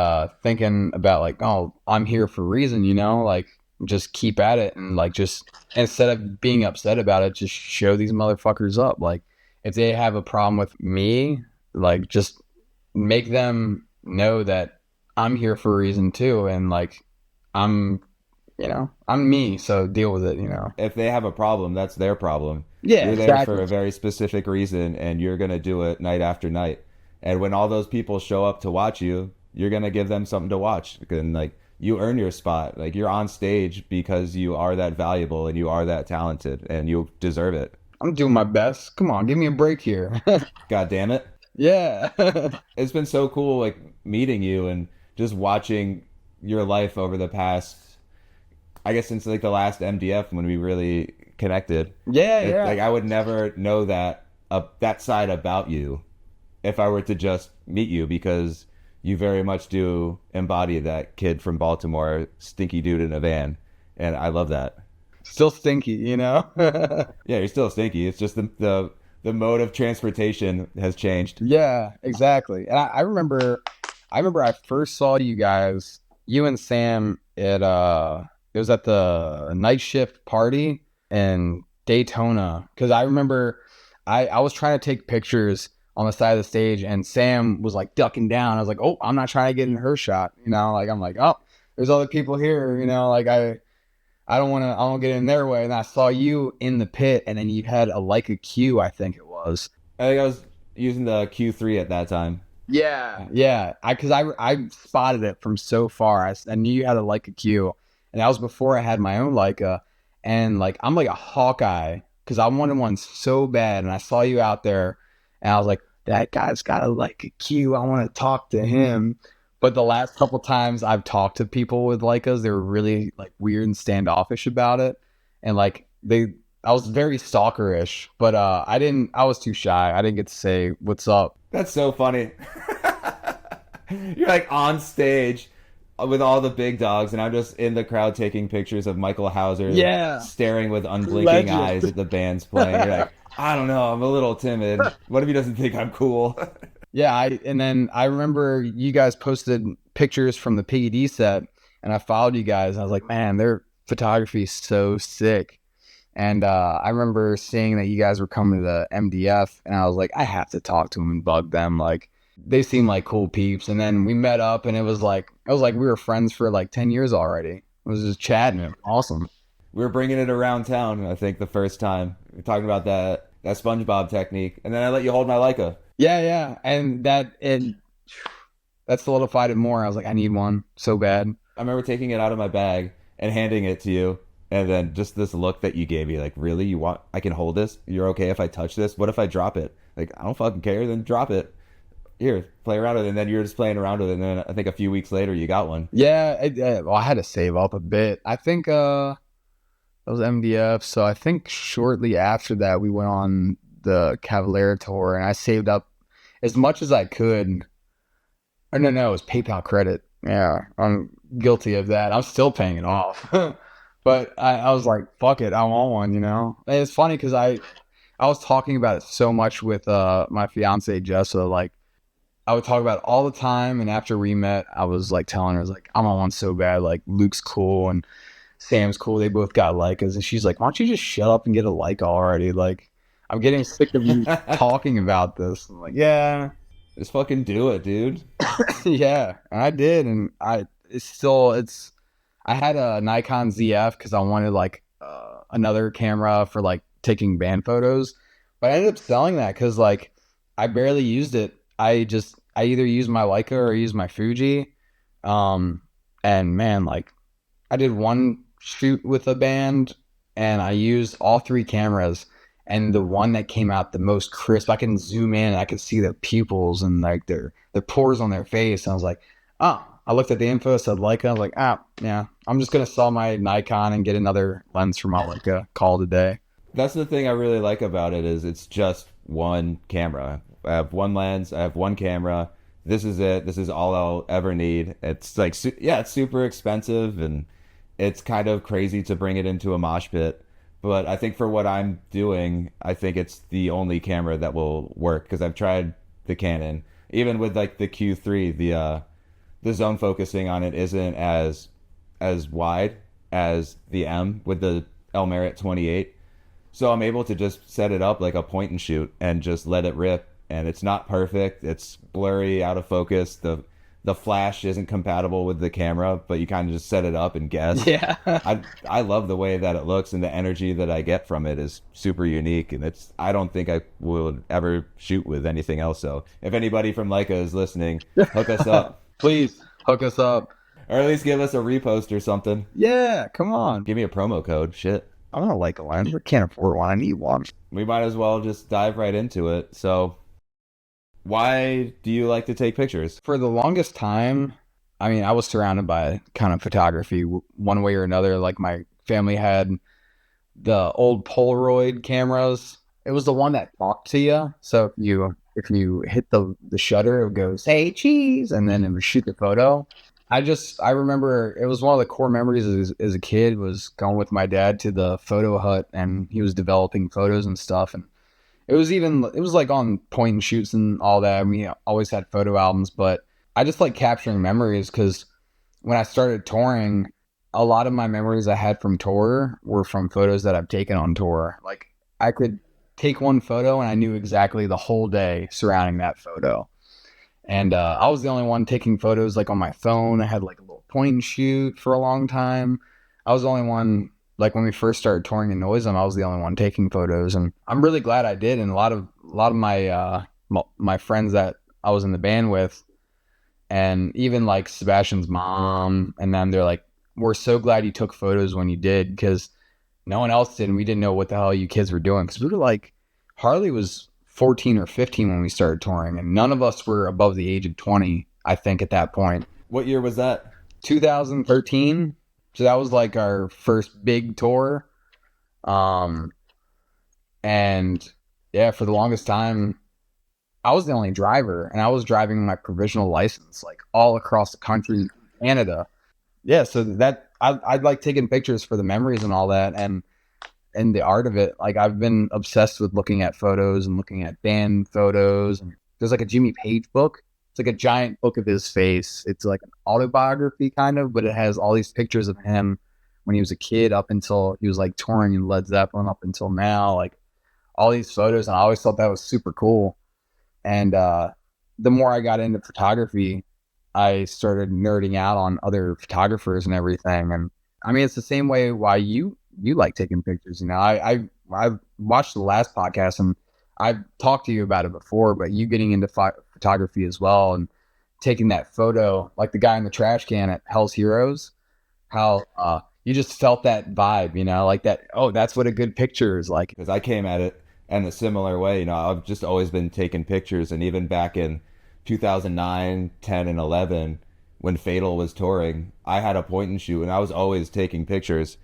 thinking about like, oh, I'm here for a reason, like just keep at it and like just instead of being upset about it, just show these motherfuckers up. Like if they have a problem with me, like just make them know that I'm here for a reason too and like I'm I'm me, so deal with it. If they have a problem, that's their problem. Yeah, You're there for exactly. a very specific reason and you're going to do it night after night. And when all those people show up to watch you, you're going to give them something to watch. And like you earn your spot. Like you're on stage because you are that valuable and you are that talented and you deserve it. I'm doing my best. Come on, give me a break here. God damn it. Yeah. It's been so cool like meeting you and just watching your life over the past, I guess since like the last MDF when we really connected. Yeah, Like yeah. I would never know that side about you if I were to just meet you because you very much do embody that kid from Baltimore, stinky dude in a van, and I love that. Still stinky. Yeah, you're still stinky. It's just the mode of transportation has changed. Yeah, exactly. And I remember I first saw you guys, you and Sam it was at the night shift party in Daytona. Cause I remember I was trying to take pictures on the side of the stage and Sam was like ducking down. I was like, oh, I'm not trying to get in her shot. Like I'm like, oh, there's other people here, like I don't get in their way. And I saw you in the pit and then you had a Leica Q, I think it was. I think I was using the Q3 at that time. Yeah. I spotted it from so far. I knew you had a Leica Q, and that was before I had my own Leica. And like I'm like a Hawkeye because I wanted one so bad, and I saw you out there, and I was like, that guy's got a Leica Q. I want to talk to him. But the last couple times I've talked to people with Leicas, they were really like weird and standoffish about it, and like I was very stalkerish, but I was too shy. I didn't get to say what's up. That's so funny. You're like on stage with all the big dogs, and I'm just in the crowd taking pictures of Michael Hauser, Yeah. staring with unblinking Legend. eyes at the band's playing. You're like, I don't know, I'm a little timid. What if he doesn't think I'm cool? Yeah, and then I remember you guys posted pictures from the Piggy D set, and I followed you guys. And I was like, man, their photography is so sick. And I remember seeing that you guys were coming to the MDF, and I was like, I have to talk to them and bug them. Like, they seem like cool peeps. And then we met up, and it was like we were friends for like 10 years already. It was just chatting. It was awesome. We were bringing it around town, I think, the first time. We were talking about that SpongeBob technique, and then I let you hold my Leica. Yeah, and that solidified it more. I was like, I need one so bad. I remember taking it out of my bag and handing it to you. And then just this look that you gave me, like, really? I can hold this? You're okay if I touch this? What if I drop it? Like, I don't fucking care, then drop it. Here, play around with it. And then you're just playing around with it. And then I think a few weeks later, you got one. Yeah, well, I had to save up a bit. I think That was MDF. So I think shortly after that, we went on the Cavalera tour, and I saved up as much as I could. Or no, it was PayPal credit. Yeah, I'm guilty of that. I'm still paying it off. But I was like, fuck it, I want one, you know? And it's funny because I was talking about it so much with my fiance Jessa. Like, I would talk about it all the time, and after we met, I was like telling her, I was like, I want one so bad. Like, Luke's cool and Sam's cool. They both got Leicas, and she's like, why don't you just shut up and get a Leica already? Like, I'm getting sick of you talking about this. I'm like, yeah, Just fucking do it, dude. yeah, and I did, and it's I had a Nikon ZF because I wanted like another camera for like taking band photos, but I ended up selling that because like I barely used it. I either used my Leica or used my Fuji, and man, like I did one shoot with a band, and I used all three cameras. And the one that came out the most crisp, I can zoom in and I could see the pupils and like their pores on their face. And I was like, oh, I looked at the info, said Leica. I was like, ah, yeah, I'm just gonna sell my Nikon and get another lens for my Leica. Call it a day. That's the thing I really like about it is it's just one camera. I have one lens. I have one camera. This is it. This is all I'll ever need. It's like, yeah, it's super expensive and it's kind of crazy to bring it into a mosh pit. But I think for what I'm doing, I think it's the only camera that will work because I've tried the Canon, even with like the Q3, the zone focusing on it isn't as wide as the M with the El Merit 28. So I'm able to just set it up like a point and shoot and just let it rip. And it's not perfect. It's blurry, out of focus. The flash isn't compatible with the camera, but you kind of just set it up and guess. Yeah. I love the way that it looks and the energy that I get from it is super unique. And I don't think I would ever shoot with anything else. So if anybody from Leica is listening, hook us up. Please hook us up. Or at least give us a repost or something. Yeah, come on. Give me a promo code. Shit. I want a Leica lens. I can't afford one. I need one. We might as well just dive right into it. So why do you like to take pictures? For the longest time, I mean, I was surrounded by kind of photography one way or another. Like my family had the old Polaroid cameras. It was the one that talked to you. So if you hit the shutter, it would go, say cheese, and then it would shoot the photo. I remember it was one of the core memories as a kid was going with my dad to the photo hut, and he was developing photos and stuff. And it was like on point and shoots and all that. We always had photo albums, but I just like capturing memories because when I started touring, a lot of my memories I had from tour were from photos that I've taken on tour. Like I could take one photo and I knew exactly the whole day surrounding that photo. And I was the only one taking photos like on my phone. I had like a little point and shoot for a long time. I was the only one, like when we first started touring in Noisem, I was the only one taking photos, and I'm really glad I did. And a lot of my my friends that I was in the band with, and even like Sebastian's mom and them, they're like, "We're so glad you took photos when you did, because no one else did, and we didn't know what the hell you kids were doing." Because we were like, Harley was 14 or 15 when we started touring, and none of us were above the age of 20, I think, at that point. What year was that? 2013. So that was like our first big tour. And yeah, for the longest time, I was the only driver, and I was driving my provisional license like all across the country, Canada. Yeah, so that I'd like taking pictures for the memories and all that, and the art of it. Like I've been obsessed with looking at photos and looking at band photos. And there's like a Jimmy Page book. It's like a giant book of his face. It's like an autobiography kind of, but it has all these pictures of him when he was a kid up until he was like touring in Led Zeppelin up until now, like all these photos. And I always thought that was super cool. And the more I got into photography, I started nerding out on other photographers and everything. And I mean, it's the same way why you like taking pictures. You know, I watched the last podcast and I've talked to you about it before, but you getting into photography as well and taking that photo, like the guy in the trash can at Hell's Heroes, how you just felt that vibe, you know, like that. Oh, that's what a good picture is like. Because I came at it in a similar way. You know, I've just always been taking pictures, and even back in 2009, 10, and 11, when Fatal was touring, I had a point and shoot, and I was always taking pictures.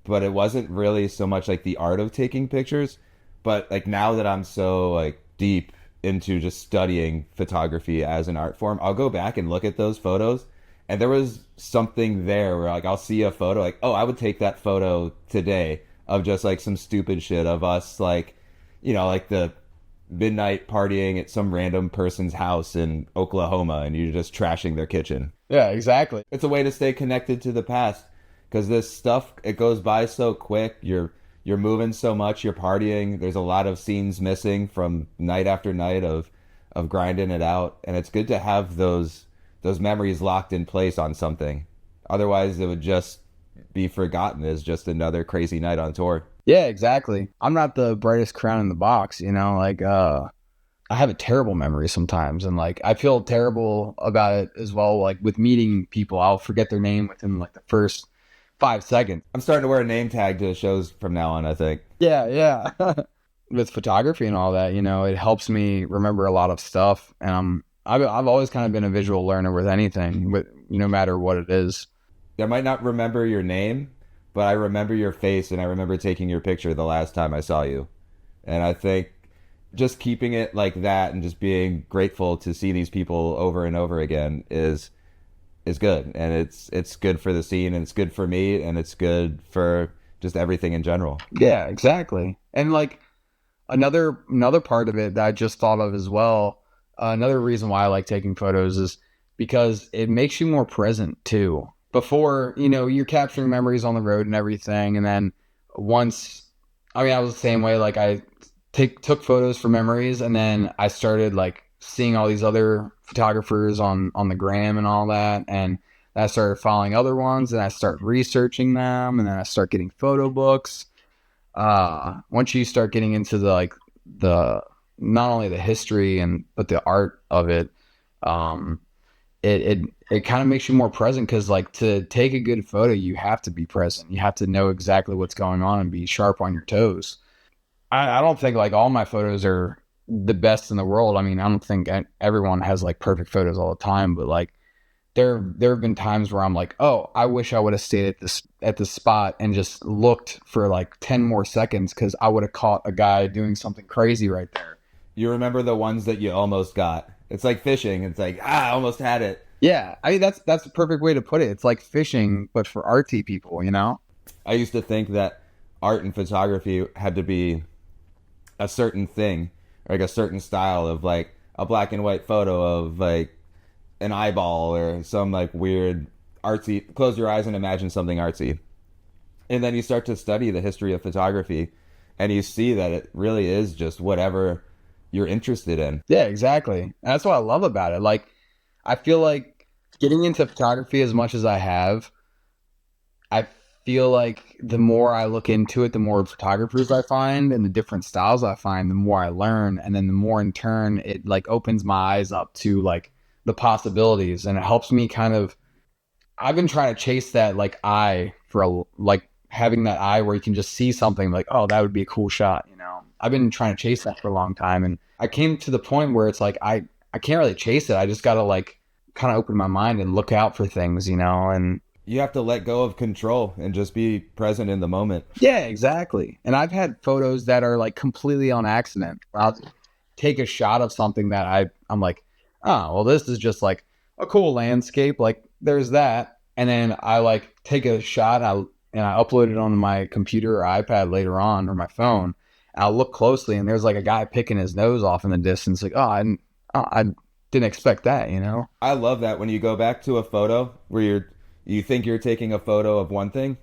but it wasn't really so much like the art of taking pictures. But like now that I'm so like deep into just studying photography as an art form, I'll go back and look at those photos, and there was something there where like I'll see a photo like, oh, I would take that photo today of just like some stupid shit of us like, like the midnight partying at some random person's house in Oklahoma and you're just trashing their kitchen. Yeah, exactly. It's a way to stay connected to the past because this stuff, it goes by so quick. You're moving so much, you're partying. There's a lot of scenes missing from night after night of grinding it out, and it's good to have those memories locked in place on something. Otherwise, it would just be forgotten as just another crazy night on tour. Yeah, exactly. I'm not the brightest crown in the box, like I have a terrible memory sometimes, and like I feel terrible about it as well. Like with meeting people, I'll forget their name within like the first 5 seconds. I'm starting to wear a name tag to shows from now on, I think. Yeah. With photography and all that, it helps me remember a lot of stuff, and I've always kind of been a visual learner with anything, with no matter what it is. I might not remember your name, but I remember your face and I remember taking your picture the last time I saw you. And I think just keeping it like that and just being grateful to see these people over and over again is good. And it's good for the scene, and it's good for me, and it's good for just everything in general. Yeah, exactly. And like another part of it that I just thought of as well, another reason why I like taking photos is because it makes you more present too. Before, you're capturing memories on the road and everything, and then once, I was the same way. Like I took photos for memories, and then I started like seeing all these other photographers on the gram and all that, and I started following other ones, and I start researching them, and then I start getting photo books. Once you start getting into the not only the history but the art of it, it kind of makes you more present, because like to take a good photo, you have to be present. You have to know exactly what's going on and be sharp on your toes. I don't think like all my photos are the best in the world. I don't think everyone has like perfect photos all the time, but like there have been times where I'm like, oh, I wish I would have stayed at this spot and just looked for like 10 more seconds, because I would have caught a guy doing something crazy right there. You remember the ones that you almost got. It's like fishing. It's like, I almost had it. Yeah, that's the perfect way to put it. It's like fishing, but for artsy people, I used to think that art and photography had to be a certain thing, like a certain style of like a black and white photo of like an eyeball or some like weird artsy, close your eyes and imagine something artsy. And then you start to study the history of photography and you see that it really is just whatever you're interested in. Yeah, exactly. And that's what I love about it. Like, I feel like getting into photography as much as I have, I feel like the more I look into it, the more photographers I find and the different styles I find, the more I learn. And then the more in turn, it like opens my eyes up to like the possibilities, and it helps me kind of, I've been trying to chase that like eye for like having that eye where you can just see something like, oh, that would be a cool shot. I've been trying to chase that for a long time. And I came to the point where it's like, I can't really chase it. I just got to like kind of open my mind and look out for things, and you have to let go of control and just be present in the moment. Yeah, exactly. And I've had photos that are like completely on accident. I'll take a shot of something that I'm like, oh, well, this is just like a cool landscape. Like there's that. And then I like take a shot and I upload it on my computer or iPad later on, or my phone. And I'll look closely and there's like a guy picking his nose off in the distance. Like, I didn't expect that, I love that when you go back to a photo where you think you're taking a photo of one thing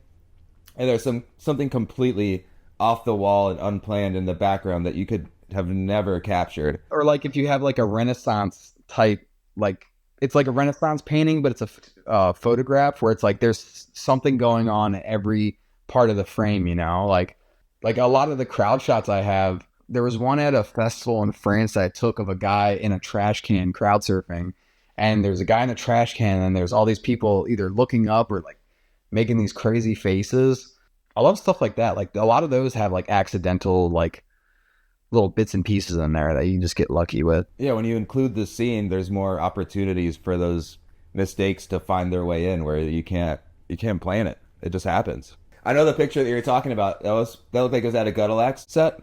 and there's something completely off the wall and unplanned in the background that you could have never captured. Or like if you have like a Renaissance type, like it's like a Renaissance painting, but it's a photograph where it's like there's something going on in every part of the frame, like a lot of the crowd shots I have. There was one at a festival in France that I took of a guy in a trash can crowd surfing, and there's a guy in a trash can and there's all these people either looking up or like making these crazy faces. I love stuff like that. Like a lot of those have like accidental like little bits and pieces in there that you just get lucky with. Yeah, when you include the scene, there's more opportunities for those mistakes to find their way in where you can't plan it. It just happens. I know the picture that you're talking about. That looked like it was at a Gutalax set.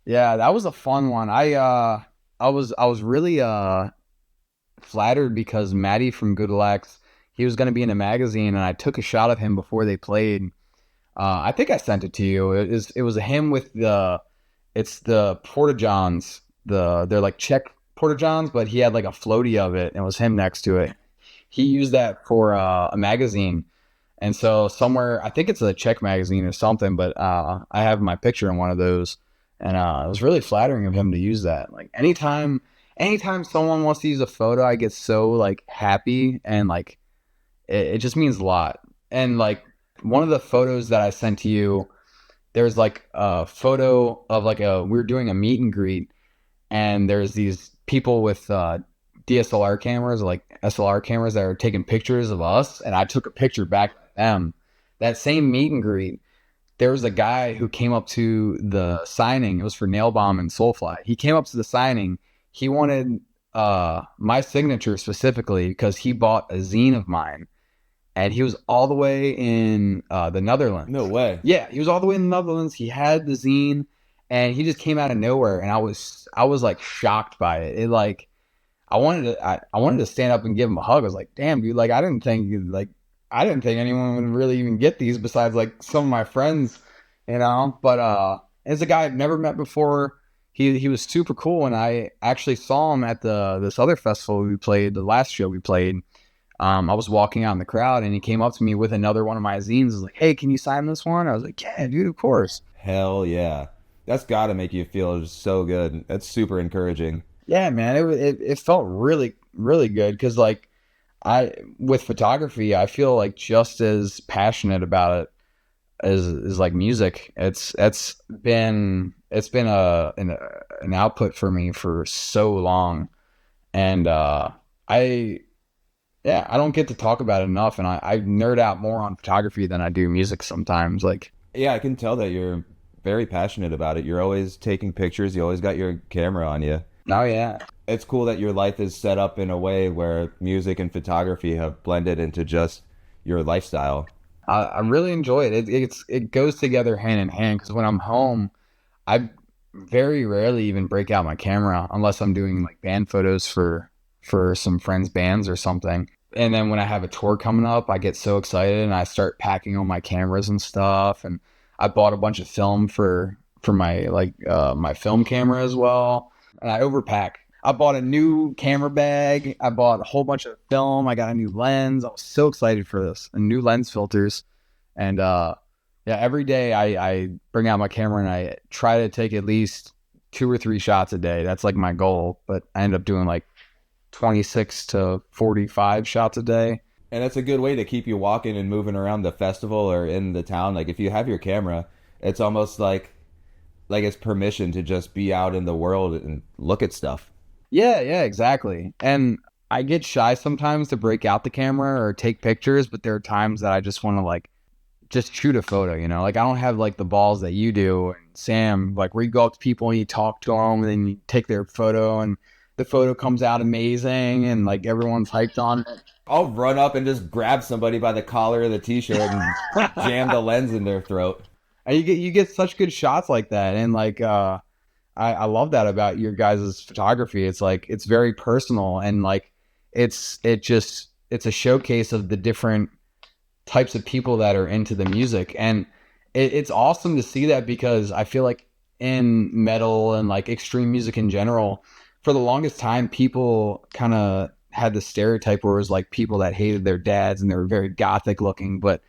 Yeah, that was a fun one. I was really flattered because Maddie from Goodalax, he was going to be in a magazine, and I took a shot of him before they played. I think I sent it to you. It was him with it's the Porta Johns. They're like Czech Porta Johns, but he had like a floaty of it, and it was him next to it. He used that for a magazine, and so somewhere I think it's a Czech magazine or something. But I have my picture in one of those, and it was really flattering of him to use that. Like anytime someone wants to use a photo, I get so like happy, and like it just means a lot. And like one of the photos that I sent to you, there's like a photo of like we were doing a meet and greet, and there's these people with DSLR cameras, like SLR cameras, that are taking pictures of us, and I took a picture back of them. That same meet and greet, there was a guy who came up to the signing. It was for Nailbomb and Soulfly. He came up to the signing. He wanted my signature specifically because he bought a zine of mine, and he was all the way in the Netherlands. No way. Yeah, he was all the way in the Netherlands. He had the zine, and he just came out of nowhere, and I was like shocked by it. It like I wanted to stand up and give him a hug. I was like, damn, dude, like I didn't think anyone would really even get these besides like some of my friends, you know. But it's a guy I've never met before. He was super cool, and I actually saw him at this other festival we played, the last show we played. I was walking out in the crowd, and he came up to me with another one of my zines. He was like, hey, can you sign this one? I was like, yeah, dude, of course. Hell yeah. That's got to make you feel so good. That's super encouraging. Yeah, man, it felt really, really good because like with photography, I feel like just as passionate about it as like music. It's been an output for me for so long, and I I don't get to talk about it enough, and I nerd out more on photography than I do music sometimes. Like, Yeah, I can tell that you're very passionate about it. You're always taking pictures. You always got your camera on you. oh yeah, It's cool that your life is set up in a way where music and photography have blended into just your lifestyle. I really enjoy it. It goes together hand in hand because when I'm home, I very rarely even break out my camera unless I'm doing like band photos for some friends' bands or something. And then when I have a tour coming up, I get so excited and I start packing all my cameras and stuff. And I bought a bunch of film for my my film camera as well. And I overpack. I bought a new camera bag. I bought a whole bunch of film. I got a new lens. I was so excited for this and new lens filters. And yeah, every day I bring out my camera and I try to take at least 2 or 3 shots a day. That's like my goal. But I end up doing like 26 to 45 shots a day. And that's a good way to keep you walking and moving around the festival or in the town. Like if you have your camera, it's almost like it's permission to just be out in the world and look at stuff. Yeah, exactly. And I get shy sometimes to break out the camera or take pictures, but there are times that I just want to like just shoot a photo, you know? Like I don't have like the balls that you do and Sam, like where you go up to people and you talk to them and then you take their photo and the photo comes out amazing and like everyone's hyped on it. I'll run up and just grab somebody by the collar of the t-shirt and jam the lens in their throat. And you get such good shots like that. And like I love that about your guys' photography. It's like it's very personal and like it's a showcase of the different types of people that are into the music. And it's awesome to see that because I feel like in metal and like extreme music in general, for the longest time, people kind of had the stereotype where it was like people that hated their dads and they were very gothic looking. But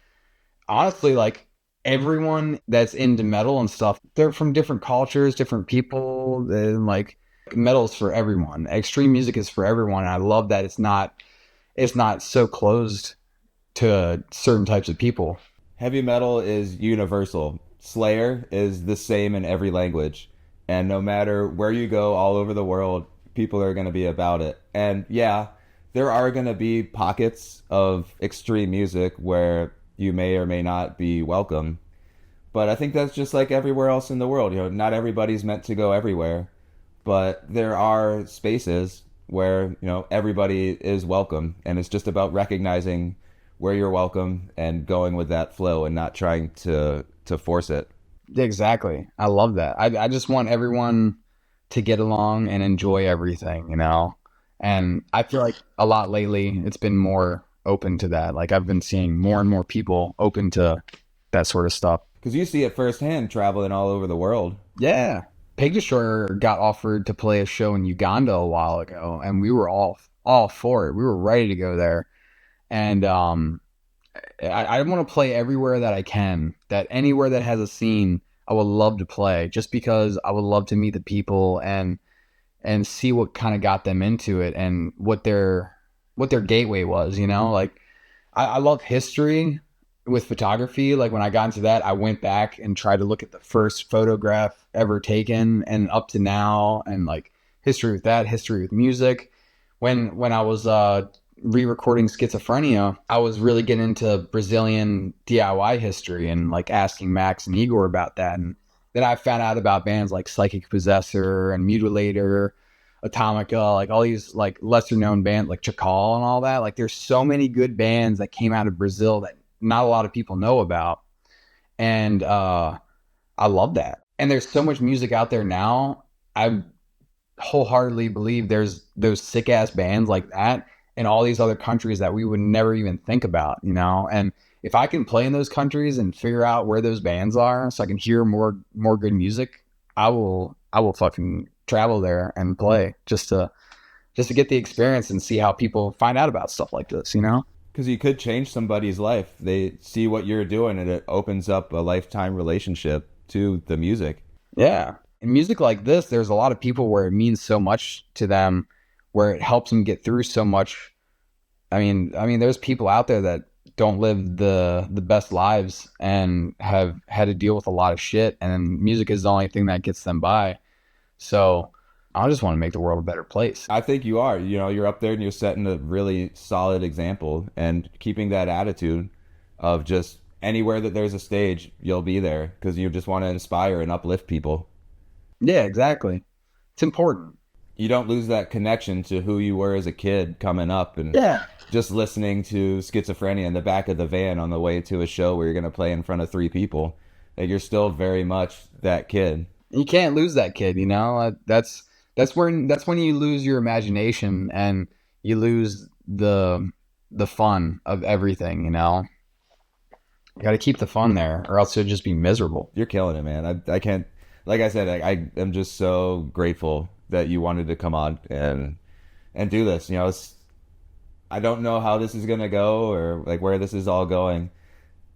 honestly, like everyone that's into metal and stuff, they're from different cultures, different people, and like metal's for everyone. Extreme music is for everyone. And I love that it's not so closed to certain types of people. Heavy metal is universal. Slayer is the same in every language. And no matter where you go all over the world, people are going to be about it. And yeah, there are going to be pockets of extreme music where you may or may not be welcome. But I think that's just like everywhere else in the world. You know, not everybody's meant to go everywhere. But there are spaces where, you know, everybody is welcome. And it's just about recognizing where you're welcome and going with that flow and not trying to force it. Exactly. I love that. I just want everyone to get along and enjoy everything, you know? And I feel like a lot lately it's been more open to that. Like I've been seeing more and more people open to that sort of stuff. Because you see it firsthand traveling all over the world. Yeah. Pig Destroyer got offered to play a show in Uganda a while ago, and we were all for it. We were ready to go there. And I want to play everywhere that I can. That anywhere that has a scene, I would love to play, just because I would love to meet the people and see what kind of got them into it and what their gateway was. You know, like I love history with photography. Like when I got into that, I went back and tried to look at the first photograph ever taken and up to now, and like history with that, history with music. When I was re-recording Schizophrenia, I was really getting into Brazilian DIY history and like asking Max and Igor about that. And then I found out about bands like Psychic Possessor and Mutilator, Atomica, like all these like lesser known bands like Chakal and all that. Like there's so many good bands that came out of Brazil that not a lot of people know about. And I love that. And there's so much music out there now. I wholeheartedly believe there's those sick ass bands like that in all these other countries that we would never even think about, you know? And if I can play in those countries and figure out where those bands are so I can hear more good music, I will fucking travel there and play just to get the experience and see how people find out about stuff like this, you know? Because you could change somebody's life. They see what you're doing and it opens up a lifetime relationship to the music. Yeah. In music like this, there's a lot of people where it means so much to them, where it helps them get through so much. I mean, there's people out there that don't live the best lives and have had to deal with a lot of shit, and music is the only thing that gets them by. So I just want to make the world a better place. I think you are. You know, you're up there and you're setting a really solid example and keeping that attitude of just anywhere that there's a stage, you'll be there because you just want to inspire and uplift people. Yeah, exactly. It's important. You don't lose that connection to who you were as a kid coming up and just listening to Schizophrenia in the back of the van on the way to a show where you're going to play in front of 3 people. Like you're still very much that kid. You can't lose that kid, you know? That's when you lose your imagination and you lose the fun of everything, you know? You got to keep the fun there or else you'll just be miserable. You're killing it, man. I can't, like I said, I am just so grateful that you wanted to come on and do this. You know, I don't know how this is going to go or like where this is all going,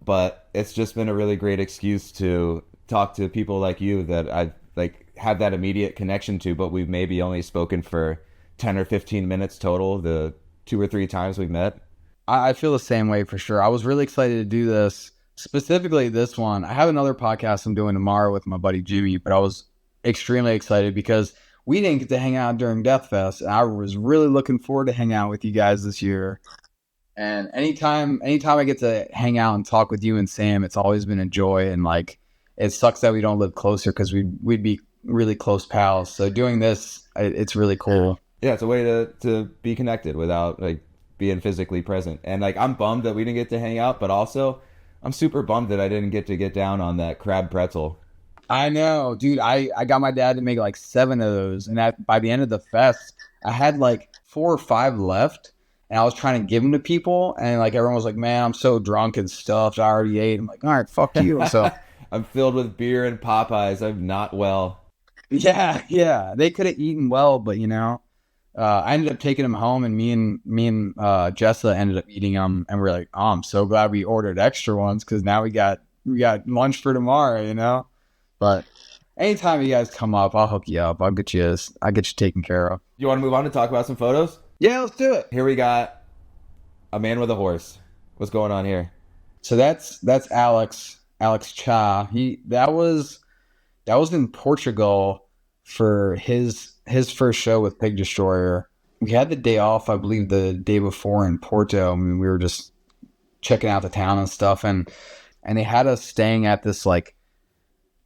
but it's just been a really great excuse to talk to people like you that I like have that immediate connection to, but we've maybe only spoken for 10 or 15 minutes total the 2 or 3 times we've met. I feel the same way for sure. I was really excited to do this, specifically this one. I have another podcast I'm doing tomorrow with my buddy Jimmy, but I was extremely excited because we didn't get to hang out during Death Fest. And I was really looking forward to hang out with you guys this year. And anytime I get to hang out and talk with you and Sam, it's always been a joy. And like, it sucks that we don't live closer because we'd be really close pals. So doing this, it's really cool. Yeah, it's a way to be connected without like being physically present. And like, I'm bummed that we didn't get to hang out, but also I'm super bummed that I didn't get down on that crab pretzel. I know, dude. I got my dad to make like 7 of those, and by the end of the fest, I had like 4 or 5 left, and I was trying to give them to people, and like everyone was like, "Man, I'm so drunk and stuffed. I already ate." I'm like, "All right, fuck you." So I'm filled with beer and Popeyes. I'm not well. Yeah. They could have eaten well, but you know, I ended up taking them home, and me and Jessa ended up eating them, and we're like, "Oh, I'm so glad we ordered extra ones because now we got lunch for tomorrow," you know. But anytime you guys come up, I'll hook you up. I'll get you taken care of. You want to move on to talk about some photos? Yeah, let's do it. Here we got a man with a horse. What's going on here? So that's Alex Cha. That was in Portugal for his first show with Pig Destroyer. We had the day off, I believe, the day before in Porto. I mean, we were just checking out the town and stuff, and they had us staying at this like,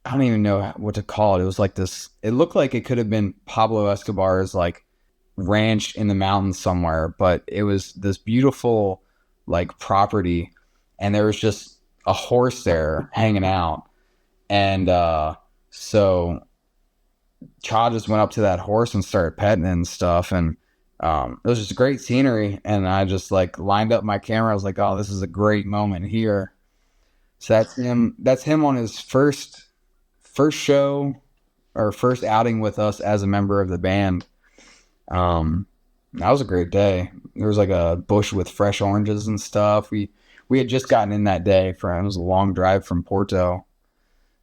I don't even know what to call it. It was like this, it looked like it could have been Pablo Escobar's like ranch in the mountains somewhere, but it was this beautiful like property, and there was just a horse there hanging out. And so Cha just went up to that horse and started petting it and stuff. And it was just great scenery. And I just like lined up my camera. I was like, oh, this is a great moment here. So that's him. That's him on his first show or first outing with us as a member of the band. That was a great day. There was like a bush with fresh oranges and stuff. We had just gotten in that day. It was a long drive from Porto.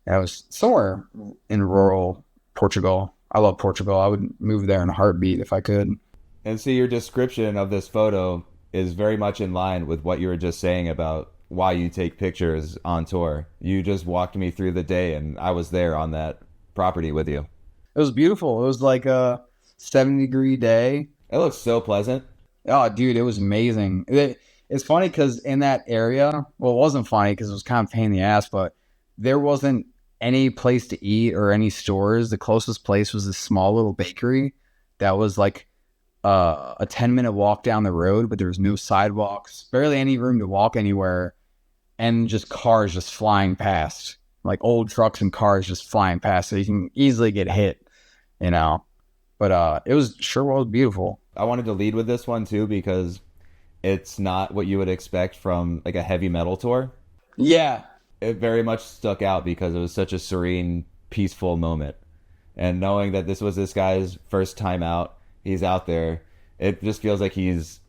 I was somewhere in rural Portugal. I love Portugal. I would move there in a heartbeat if I could. And see, your description of this photo is very much in line with what you were just saying about why you take pictures on tour. You just walked me through the day, and I was there on that property with you. It was beautiful. It was like a 70-degree day. It looks so pleasant. Oh, dude, it was amazing. It's funny because in that area, well, it wasn't funny because it was kind of a pain in the ass, but there wasn't any place to eat or any stores. The closest place was this small little bakery that was like a 10-minute walk down the road, but there was no sidewalks, barely any room to walk anywhere, and just cars just flying past, like old trucks and cars just flying past, so you can easily get hit, you know. But it was beautiful. I wanted to lead with this one too because it's not what you would expect from like a heavy metal tour. Yeah. It very much stuck out because it was such a serene, peaceful moment. And knowing that this was this guy's first time out, he's out there, it just feels like he's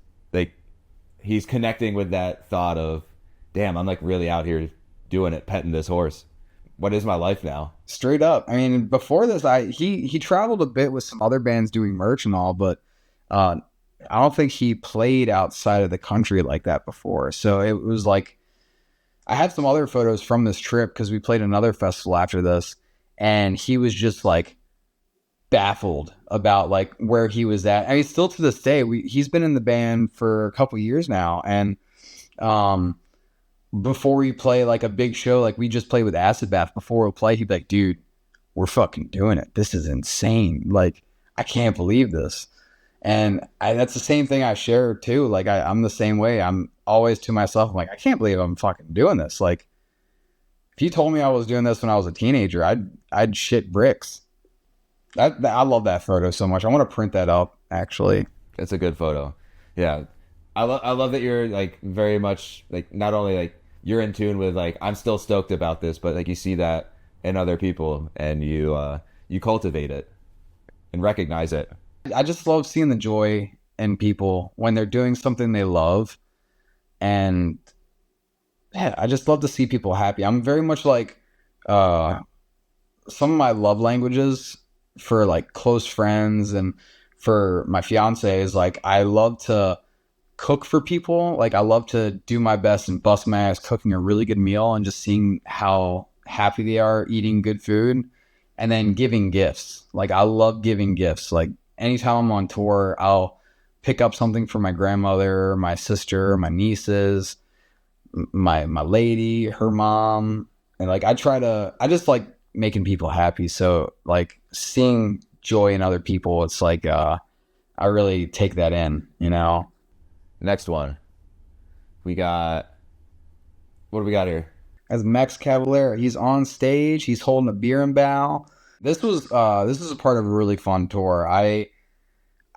connecting with that thought of, damn, I'm like really out here doing it, petting this horse. What is my life now? Straight up. I mean, before this, he traveled a bit with some other bands doing merch and all, but I don't think he played outside of the country like that before. So it was like, I have some other photos from this trip because we played another festival after this, and he was just like baffled about like where he was at. I mean, still to this day, he's been in the band for a couple years now, and before we play like a big show, like we just played with Acid Bath, before we play, he'd be like, dude, we're fucking doing it. This is insane. Like, I can't believe this. And that's the same thing I share too. Like I'm the same way. I'm always to myself, I'm like, I can't believe I'm fucking doing this. Like, if you told me I was doing this when I was a teenager, I'd shit bricks. I love that photo so much. I want to print that up, actually. It's a good photo. Yeah. I love that you're like very much like, not only like you're in tune with like, I'm still stoked about this, but like you see that in other people and you cultivate it and recognize it. I just love seeing the joy in people when they're doing something they love. And yeah, I just love to see people happy. I'm very much like some of my love languages for like close friends and for my fiance is like, I love to cook for people. Like I love to do my best and bust my ass cooking a really good meal and just seeing how happy they are eating good food, and then giving gifts. Like I love giving gifts. Like anytime I'm on tour, I'll pick up something for my grandmother, my sister, my nieces, my lady, her mom. And like I just like making people happy. So like seeing joy in other people, it's like I really take that in, you know. Next one. What do we got here? As Max Cavalera, he's on stage, he's holding a beer and bow. This was a part of a really fun tour. I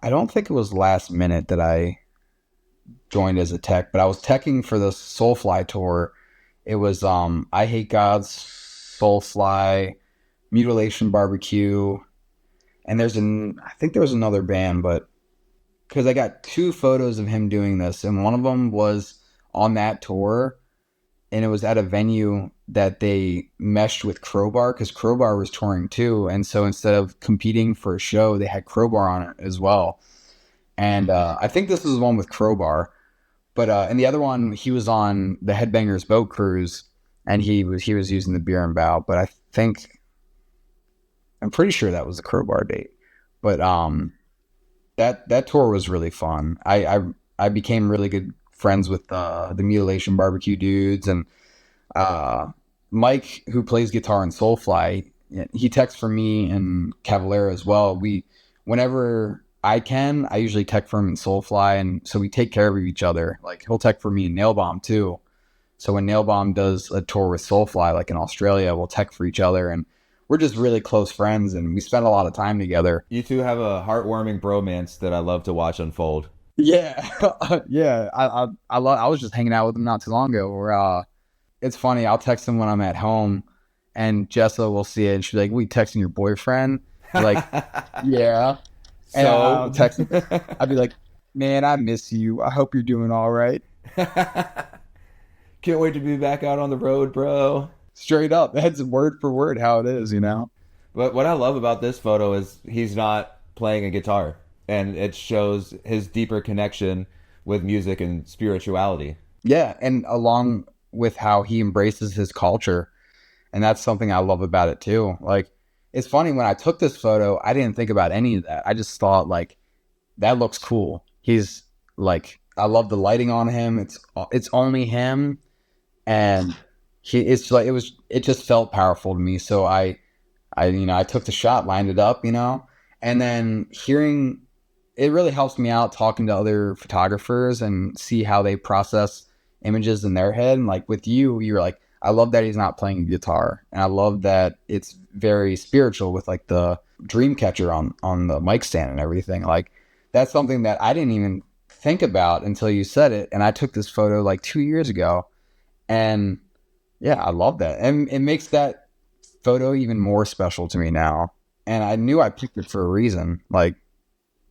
don't think it was last minute that I joined as a tech, but I was teching for the Soulfly tour. It was I Hate Gods, Soulfly, Mutilation Barbecue, and I think there was another band, but because I got 2 photos of him doing this, and one of them was on that tour, and it was at a venue that they meshed with Crowbar, because Crowbar was touring too, and so instead of competing for a show, they had Crowbar on it as well. And I think this was the one with Crowbar, but and the other one, he was on the Headbangers Boat Cruise, and he was using the beer and bow, but I'm pretty sure that was the Crowbar date. But that tour was really fun. I became really good friends with the Mutilation Barbecue dudes, and Mike, who plays guitar in Soulfly, he texts for me and Cavalera as well. Whenever I usually tech for him in Soulfly, and so we take care of each other. Like he'll tech for me in Nailbomb too. So when Nailbomb does a tour with Soulfly, like in Australia, we'll tech for each other, and we're just really close friends, and we spend a lot of time together. You two have a heartwarming bromance that I love to watch unfold. Yeah, yeah. I was just hanging out with him not too long ago. Where it's funny. I'll text him when I'm at home, and Jessa will see it, and she's like, "We texting your boyfriend?" Be like, yeah. And I'll So, text him. I'd be like, "Man, I miss you. I hope you're doing all right." can't wait to be back out on the road, bro. Straight up, that's word for word how it is. You know. But what I love about this photo is he's not playing a guitar, and it shows his deeper connection with music and spirituality. Yeah, and along with how he embraces his culture, and that's something I love about it too. Like, it's funny when I took this photo, I didn't think about any of that. I just thought like that looks cool. He's like, I love the lighting on him. It's only him, and it's like it just felt powerful to me. So I took the shot, lined it up, and then hearing it really helps me out talking to other photographers and see how they process images in their head. And like with you, you're like, I love that he's not playing guitar, and I love that it's very spiritual with like the dream catcher on the mic stand and everything. Like that's something that I didn't even think about until you said it, and I took this photo like 2 years ago, and yeah, I love that, and it makes that photo even more special to me now. And I knew I picked it for a reason. Like,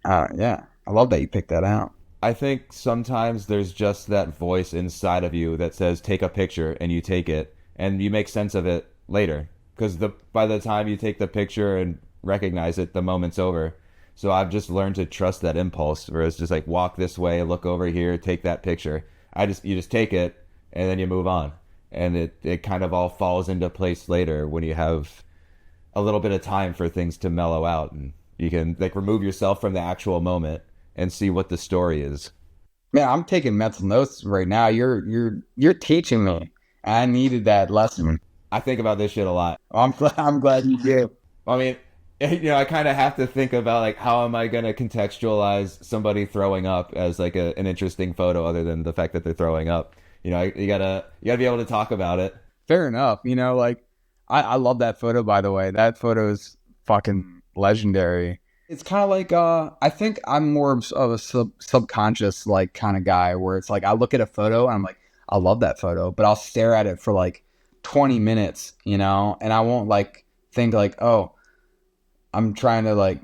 yeah, I love that you picked that out. I think sometimes there's just that voice inside of you that says, take a picture, and you take it, and you make sense of it later. Because by the time you take the picture and recognize it, the moment's over. So I've just learned to trust that impulse, where it's just like, walk this way, look over here, take that picture. You just take it, and then you move on. And it kind of all falls into place later when you have a little bit of time for things to mellow out, and you can like remove yourself from the actual moment and see what the story is. Man, I'm taking mental notes right now. You're teaching me. I needed that lesson. I think about this shit a lot. I'm glad you did. I mean, I kind of have to think about like how am I going to contextualize somebody throwing up as like an interesting photo other than the fact that they're throwing up. You gotta be able to talk about it. Fair enough. Like I love that photo, by the way. That photo is fucking legendary. It's kind of like I think I'm more of a subconscious like kind of guy where it's like I look at a photo and I'm like, I love that photo, but I'll stare at it for like 20 minutes, and I won't like think like, oh, I'm trying to like,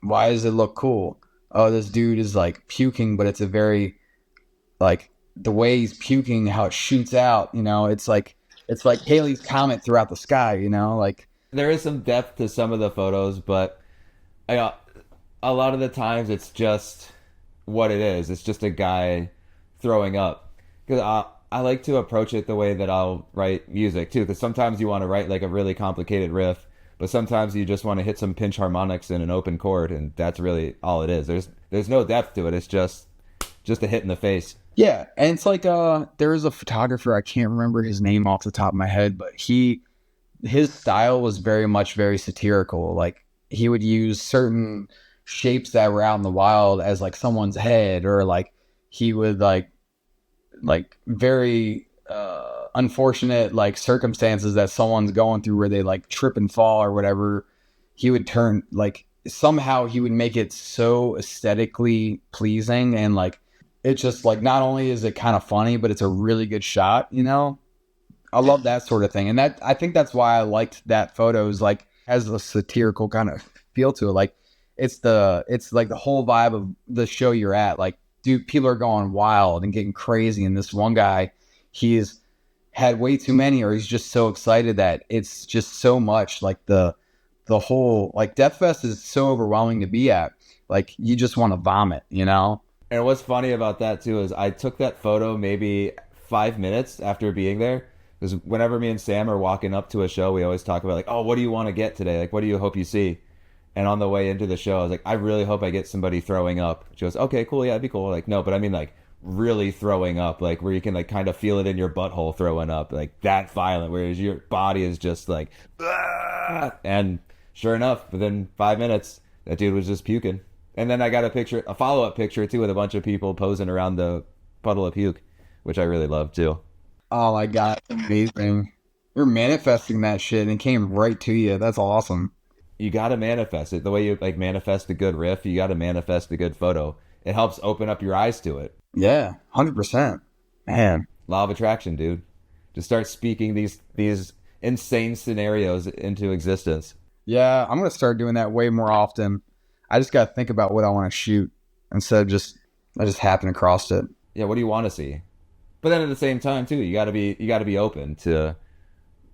why does it look cool? Oh, this dude is like puking, but it's a very like the way he's puking, how it shoots out, it's like Halley's Comet throughout the sky, like There is some depth to some of the photos, but a lot of the times it's just what it is. It's just a guy throwing up. Because I like to approach it the way that I'll write music too. Because sometimes you want to write like a really complicated riff, but sometimes you just want to hit some pinch harmonics in an open chord, and that's really all it is. There's no depth to it. It's just a hit in the face. Yeah, and it's like there was a photographer, I can't remember his name off the top of my head, but his style was very satirical. Like he would use certain shapes that were out in the wild as like someone's head, or like he would like very unfortunate like circumstances that someone's going through where they like trip and fall or whatever. He would turn like somehow he would make it so aesthetically pleasing, and like it's just like not only is it kind of funny, but it's a really good shot, I love that sort of thing. And that I think that's why I liked that photo, is like has a satirical kind of feel to it. Like it's like the whole vibe of the show you're at. Like, dude, people are going wild and getting crazy, and this one guy, he's had way too many, or he's just so excited that it's just so much. Like the whole like Death Fest is so overwhelming to be at. Like you just want to vomit, And what's funny about that too is I took that photo maybe 5 minutes after being there. Because whenever me and Sam are walking up to a show, we always talk about like, oh, what do you want to get today? Like, what do you hope you see? And on the way into the show, I was like, I really hope I get somebody throwing up. She goes, okay, cool, yeah, that'd be cool. Like, no, but I mean like really throwing up, like where you can like kind of feel it in your butthole throwing up, like that violent, whereas your body is just like, ah! And sure enough, within 5 minutes, that dude was just puking. And then I got a follow-up picture too, with a bunch of people posing around the puddle of puke, which I really love too. Oh my god, amazing! You're manifesting that shit and it came right to you. That's awesome. You got to manifest it the way you like manifest a good riff. You got to manifest a good photo. It helps open up your eyes to it. Yeah, 100%. Man. Law of attraction, dude. Just start speaking these insane scenarios into existence. Yeah, I'm gonna start doing that way more often. I just gotta think about what I want to shoot instead of just I just happen across it. Yeah, what do you want to see? But then at the same time too, you got to be open to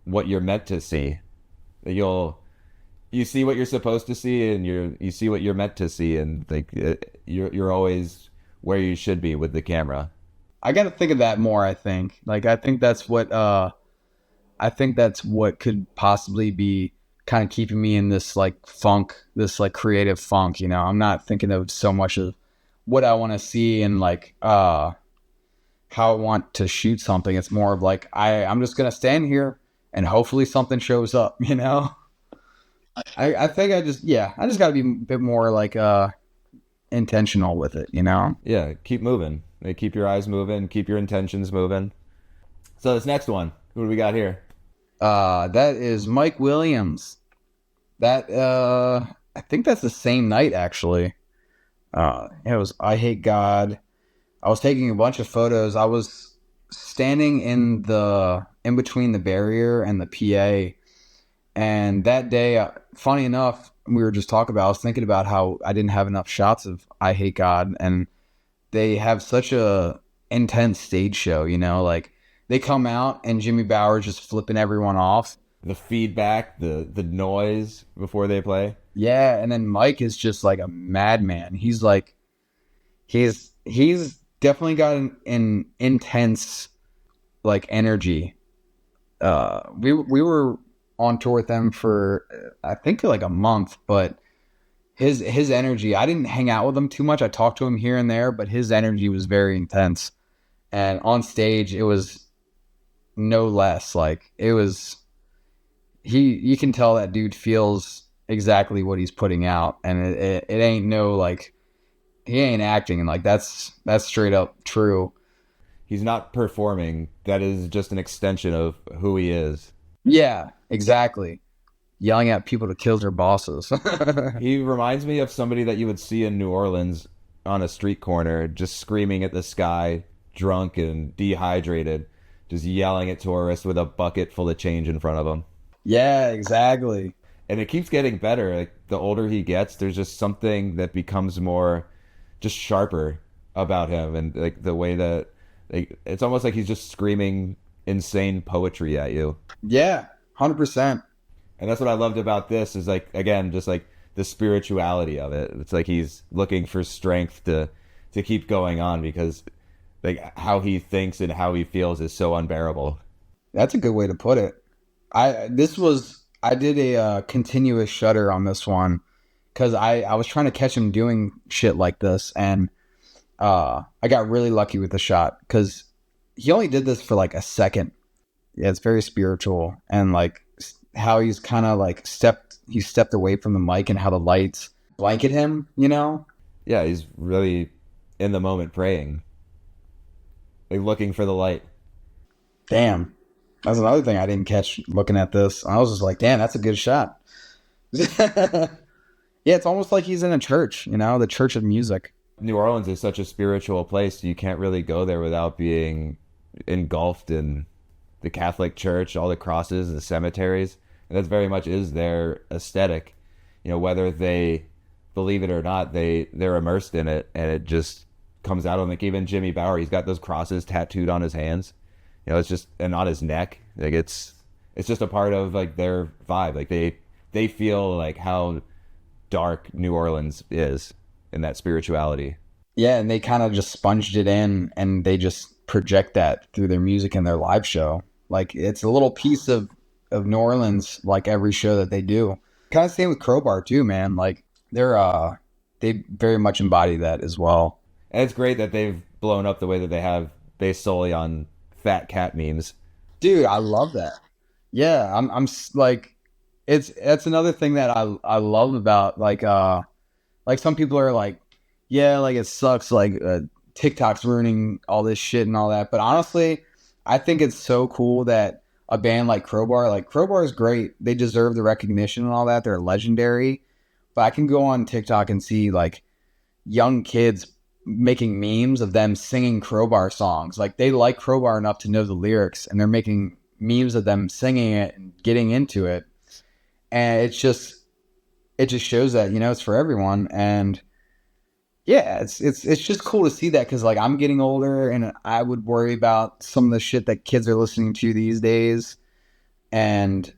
what you're meant to see. You see what you're supposed to see, and you see what you're meant to see, and you're always where you should be with the camera. I gotta think of that more. I think like I think that's what could possibly be kind of keeping me in this like funk, this like creative funk. You know, I'm not thinking of so much of what I want to see and like how I want to shoot something. It's more of like I'm just gonna stand here and hopefully something shows up. You know. I think I just gotta be a bit more like intentional with it, you know? Yeah, keep moving. Keep your eyes moving, keep your intentions moving. So this next one, who do we got here? That is Mike Williams. That I think that's the same night actually. It was I Hate God. I was taking a bunch of photos. I was standing in between the barrier and the PA. And that day, funny enough, we were just talking about, I was thinking about how I didn't have enough shots of I Hate God. And they have such a intense stage show, you know, like they come out and Jimmy Bower's just flipping everyone off. The feedback, the noise before they play. Yeah. And then Mike is just like a madman. He's like, he's definitely got an intense like energy. We were on tour with them for I think like a month, but his energy, I didn't hang out with him too much. I talked to him here and there, but his energy was very intense. And on stage it was no less. Like it was you can tell that dude feels exactly what he's putting out, and it ain't no like he ain't acting, and like that's straight up true. He's not performing. That is just an extension of who he is. Yeah, exactly. Yelling at people to kill their bosses. He reminds me of somebody that you would see in New Orleans on a street corner, just screaming at the sky, drunk and dehydrated, just yelling at tourists with a bucket full of change in front of them. Yeah, exactly. And it keeps getting better. Like the older he gets, there's just something that becomes more just sharper about him, and like the way that like it's almost like he's just screaming insane poetry at you. Yeah, 100%. And that's what I loved about this is like again just like the spirituality of it. It's like he's looking for strength to keep going on because like how he thinks and how he feels is so unbearable. That's a good way to put it. I did a continuous shutter on this one because I was trying to catch him doing shit like this, and I got really lucky with the shot because he only did this for like a second. Yeah, it's very spiritual, and like how he's kind of like stepped away from the mic and how the lights blanket him, you know? Yeah, he's really in the moment praying, like looking for the light. Damn. That's another thing I didn't catch looking at this. I was just like, damn, that's a good shot. Yeah, it's almost like he's in a church, you know, the church of music. New Orleans is such a spiritual place. You can't really go there without being engulfed in the Catholic Church, all the crosses, the cemeteries. And that very much is their aesthetic. You know, whether they believe it or not, they're immersed in it, and it just comes out on like even Jimmy Bower, he's got those crosses tattooed on his hands. You know, it's just and on his neck. Like it's just a part of like their vibe. Like they feel like how dark New Orleans is in that spirituality. Yeah, and they kind of just sponged it in, and they just project that through their music and their live show. Like it's a little piece of New Orleans, like every show that they do. Kind of same with Crowbar too, man. Like they very much embody that as well. And it's great that they've blown up the way that they have based solely on fat cat memes. Dude, I love that. Yeah, like that's another thing that I love about like Like some people are like, yeah, like it sucks, like TikTok's ruining all this shit and all that. But honestly, I think it's so cool that a band like Crowbar is great. They deserve the recognition and all that. They're legendary. But I can go on TikTok and see like young kids making memes of them singing Crowbar songs. Like they like Crowbar enough to know the lyrics, and they're making memes of them singing it and getting into it. And it just shows that, you know, it's for everyone. And yeah, it's just cool to see that, because like I'm getting older and I would worry about some of the shit that kids are listening to these days. And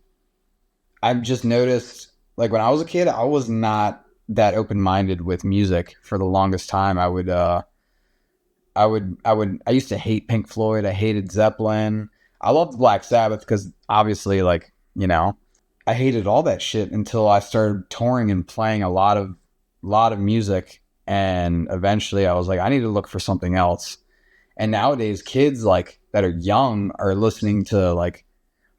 I've just noticed, like when I was a kid, I was not that open minded with music for the longest time. I used to hate Pink Floyd. I hated Zeppelin. I loved Black Sabbath because obviously, like, you know, I hated all that shit until I started touring and playing lot of music. And eventually I was like, I need to look for something else. And nowadays kids like that are young are listening to like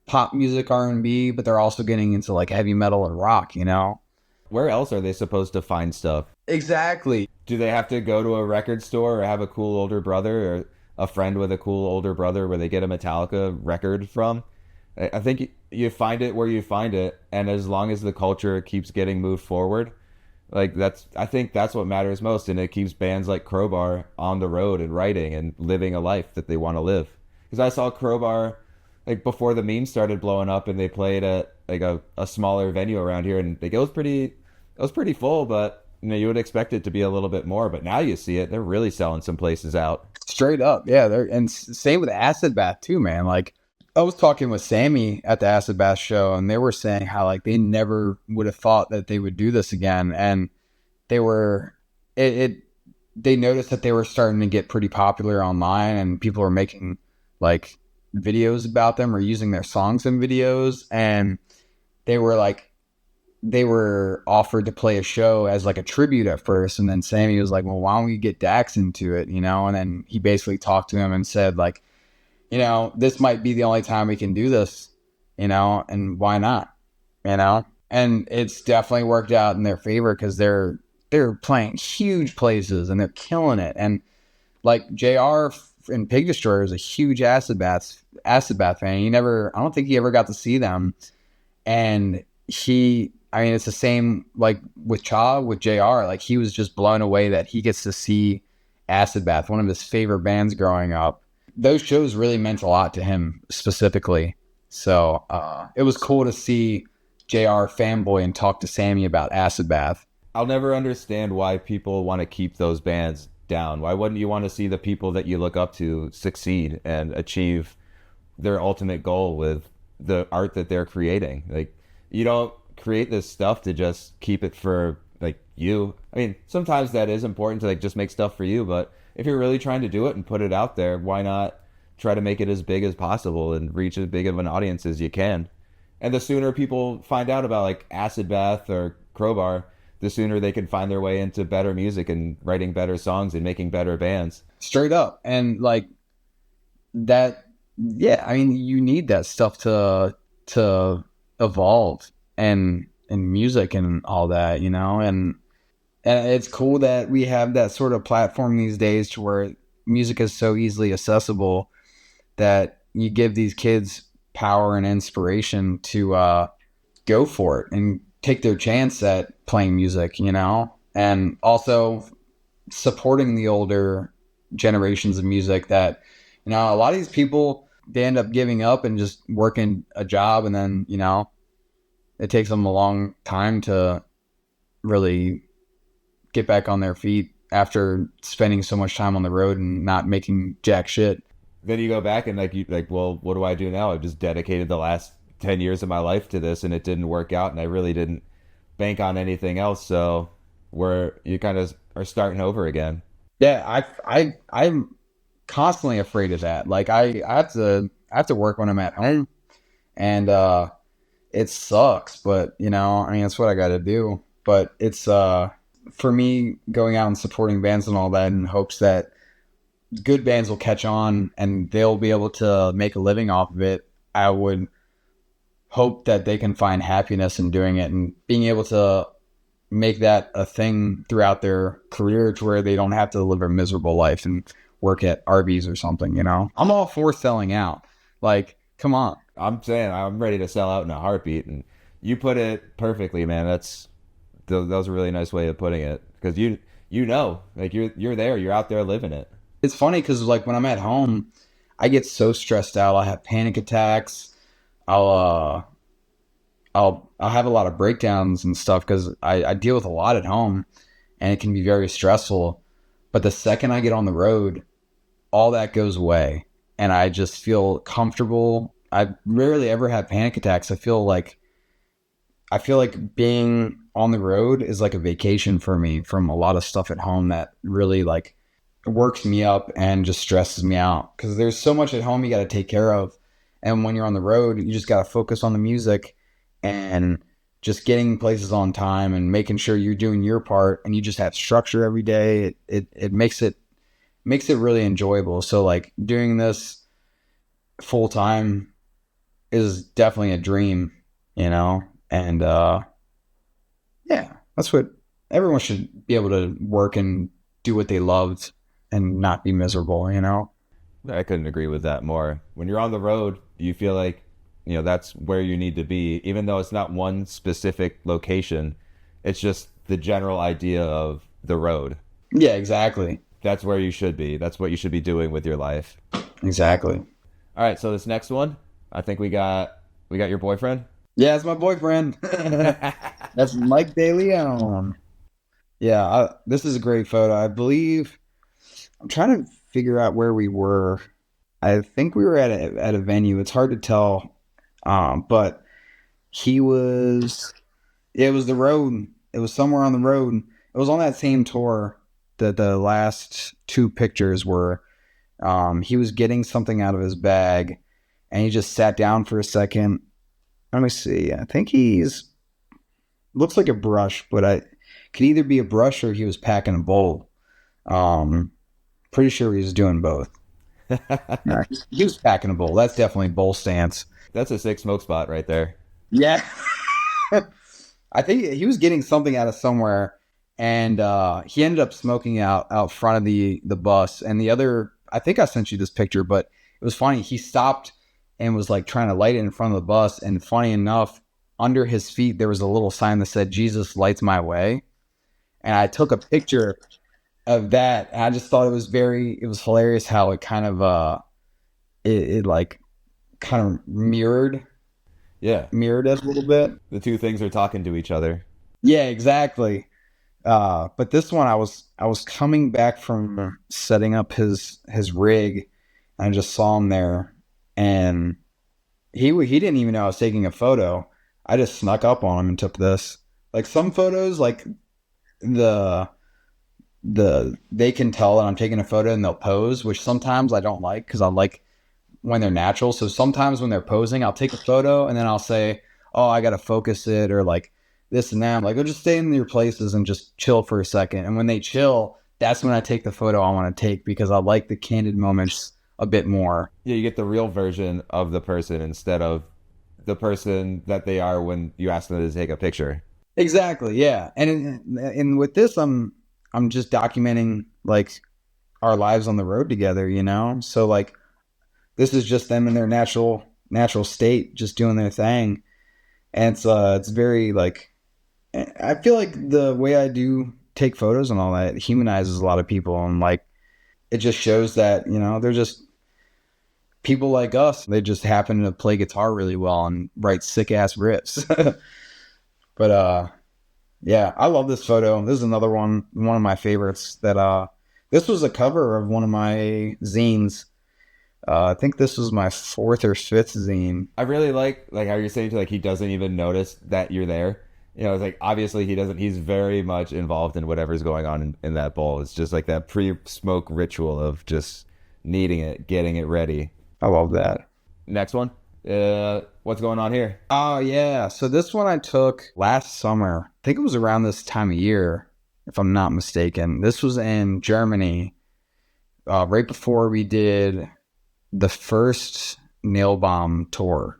pop music, R&B, but they're also getting into like heavy metal and rock, you know? Where else are they supposed to find stuff? Exactly. Do they have to go to a record store or have a cool older brother or a friend with a cool older brother where they get a Metallica record from? I think you find it where you find it, and as long as the culture keeps getting moved forward, like I think that's what matters most, and it keeps bands like Crowbar on the road and writing and living a life that they want to live. Because I saw Crowbar like before the memes started blowing up, and they played at like a smaller venue around here, and like, it was pretty full, but you know you would expect it to be a little bit more. But now you see it; they're really selling some places out. Straight up. Yeah. Same with Acid Bath too, man. Like I was talking with Sammy at the Acid Bath show, and they were saying how like they never would have thought that they would do this again. And they were, it they noticed that they were starting to get pretty popular online, and people were making like videos about them or using their songs in videos. And they were like, they were offered to play a show as like a tribute at first, and then Sammy was like, well, why don't we get Dax into it, you know? And then he basically talked to him and said like, you know, this might be the only time we can do this, you know, and why not, you know? And it's definitely worked out in their favor, because they're playing huge places and they're killing it. And like JR in Pig Destroyer is a huge Acid Bath fan. I don't think he ever got to see them. And I mean, it's the same like with with JR. Like he was just blown away that he gets to see Acid Bath, one of his favorite bands growing up. Those shows really meant a lot to him specifically. So it was cool to see JR fanboy and talk to Sammy about Acid Bath. I'll never understand why people want to keep those bands down. Why wouldn't you want to see the people that you look up to succeed and achieve their ultimate goal with the art that they're creating? Like, you don't create this stuff to just keep it for like you. I mean, sometimes that is important to like just make stuff for you, but if you're really trying to do it and put it out there, why not try to make it as big as possible and reach as big of an audience as you can? And the sooner people find out about like Acid Bath or Crowbar, the sooner they can find their way into better music and writing better songs and making better bands. Straight up. And like that, yeah, I mean, you need that stuff to evolve and music and all that, you know? And it's cool that we have that sort of platform these days to where music is so easily accessible that you give these kids power and inspiration to go for it and take their chance at playing music, you know? And also supporting the older generations of music that, you know, a lot of these people, they end up giving up and just working a job, and then, you know, it takes them a long time to really get back on their feet after spending so much time on the road and not making jack shit. Then you go back and well, what do I do now? I've just dedicated the last 10 years of my life to this, and it didn't work out, and I really didn't bank on anything else. So you kind of are starting over again. Yeah, I'm constantly afraid of that. Like I have to work when I'm at home, and it sucks, but you know, I mean, that's what I got to do. But it's for me, going out and supporting bands and all that in hopes that good bands will catch on and they'll be able to make a living off of it. I would hope that they can find happiness in doing it and being able to make that a thing throughout their career to where they don't have to live a miserable life and work at Arby's or something, you know? I'm all for selling out. Like, come on. I'm saying I'm ready to sell out in a heartbeat, and you put it perfectly, man. That was a really nice way of putting it because you know, like you're there, you're out there living it. It's funny because like when I'm at home, I get so stressed out. I have panic attacks. I'll I'll have a lot of breakdowns and stuff because I deal with a lot at home and it can be very stressful. But the second I get on the road, all that goes away and I just feel comfortable. I rarely ever have panic attacks. I feel like being on the road is like a vacation for me from a lot of stuff at home that really like works me up and just stresses me out because there's so much at home you got to take care of. And when you're on the road, you just got to focus on the music and just getting places on time and making sure you're doing your part and you just have structure every day. It makes it really enjoyable. So like doing this full time is definitely a dream, you know? And yeah, that's what everyone should be able to work and do what they loved and not be miserable, you know? I couldn't agree with that more. When you're on the road, you feel like, that's where you need to be, even though it's not one specific location. It's just the general idea of the road. Yeah, exactly. That's where you should be. That's what you should be doing with your life. Exactly. All right, so this next one, I think we got your boyfriend. Yeah, it's my boyfriend. That's Mike De Leon. Yeah, this is a great photo. I believe I'm trying to figure out where we were. I think we were at a venue. It's hard to tell, but he was. It was the road. It was somewhere on the road. It was on that same tour that the last two pictures were. He was getting something out of his bag, and he just sat down for a second. Let me see. I think he's looks like a brush, but I could either be a brush or he was packing a bowl. Pretty sure he was doing both. No, he was packing a bowl. That's definitely bowl stance. That's a sick smoke spot right there. Yeah. I think he was getting something out of somewhere, and he ended up smoking out front of the bus. And the other, I think I sent you this picture, but it was funny. He stopped and was like trying to light it in front of the bus. And funny enough, under his feet there was a little sign that said "Jesus lights my way," and I took a picture of that. And I just thought it was hilarious how it kind of it like kind of Yeah, mirrored us a little bit. the two things are talking to each other. Yeah, exactly. But this one, I was coming back from setting up his rig, and I just saw him there, and he didn't even know I was taking a photo. I just snuck up on him and took this. Like some photos, like the they can tell that I'm taking a photo and they'll pose, which sometimes I don't like because I like when they're natural. So sometimes when they're posing, I'll take a photo and then I'll say, "Oh, I gotta focus it," or like this and that. I'm like, "Oh, just stay in your places and just chill for a second." And when they chill, that's when I take the photo I want to take because I like the candid moments a bit more. Yeah, you get the real version of the person instead of the person that they are when you ask them to take a picture. Exactly, yeah. And with this, I'm just documenting like our lives on the road together, you know. So like this is just them in their natural state, just doing their thing, and it's very like I feel like the way I do take photos and all that humanizes a lot of people, and like it just shows that they're just people like us. They just happen to play guitar really well and write sick ass riffs. But yeah, I love this photo. This is another one of my favorites. That this was a cover of one of my zines. I think this was my fourth or fifth zine. I really like how you're saying like he doesn't even notice that you're there. It's like obviously he doesn't. He's very much involved in whatever's going on in that bowl. It's just like that pre-smoke ritual of just needing it, getting it ready. I love that. Next one. What's going on here? Oh yeah, so this one I took last summer. I think it was around this time of year, if I'm not mistaken. This was in Germany, right before we did the first Nail Bomb tour,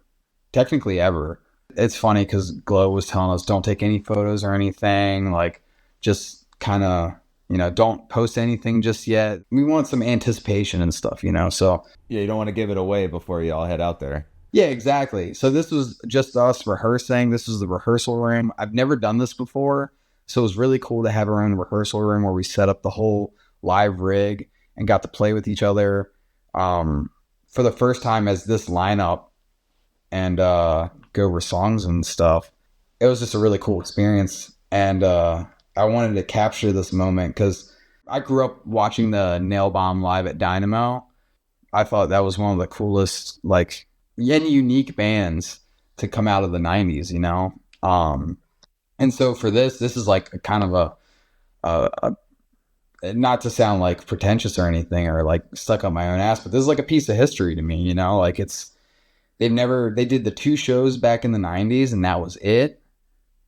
technically ever. It's funny because Glow was telling us don't take any photos or anything. Like, just kind of, don't post anything just yet. We want some anticipation and stuff, So, Yeah, you don't want to give it away before you all head out there. yeah, exactly. So this was just us rehearsing. This was the rehearsal room. I've never done this before. So it was really cool to have our own rehearsal room where we set up the whole live rig and got to play with each other for the first time as this lineup and go over songs and stuff. It was just a really cool experience. And I wanted to capture this moment because I grew up watching the Nail Bomb live at Dynamo. I thought that was one of the coolest, like, and unique bands to come out of the 90s, and so for this is like a kind of not to sound like pretentious or anything or like stuck up my own ass, but this is like a piece of history to me, like they did the 2 shows back in the 90s and that was it.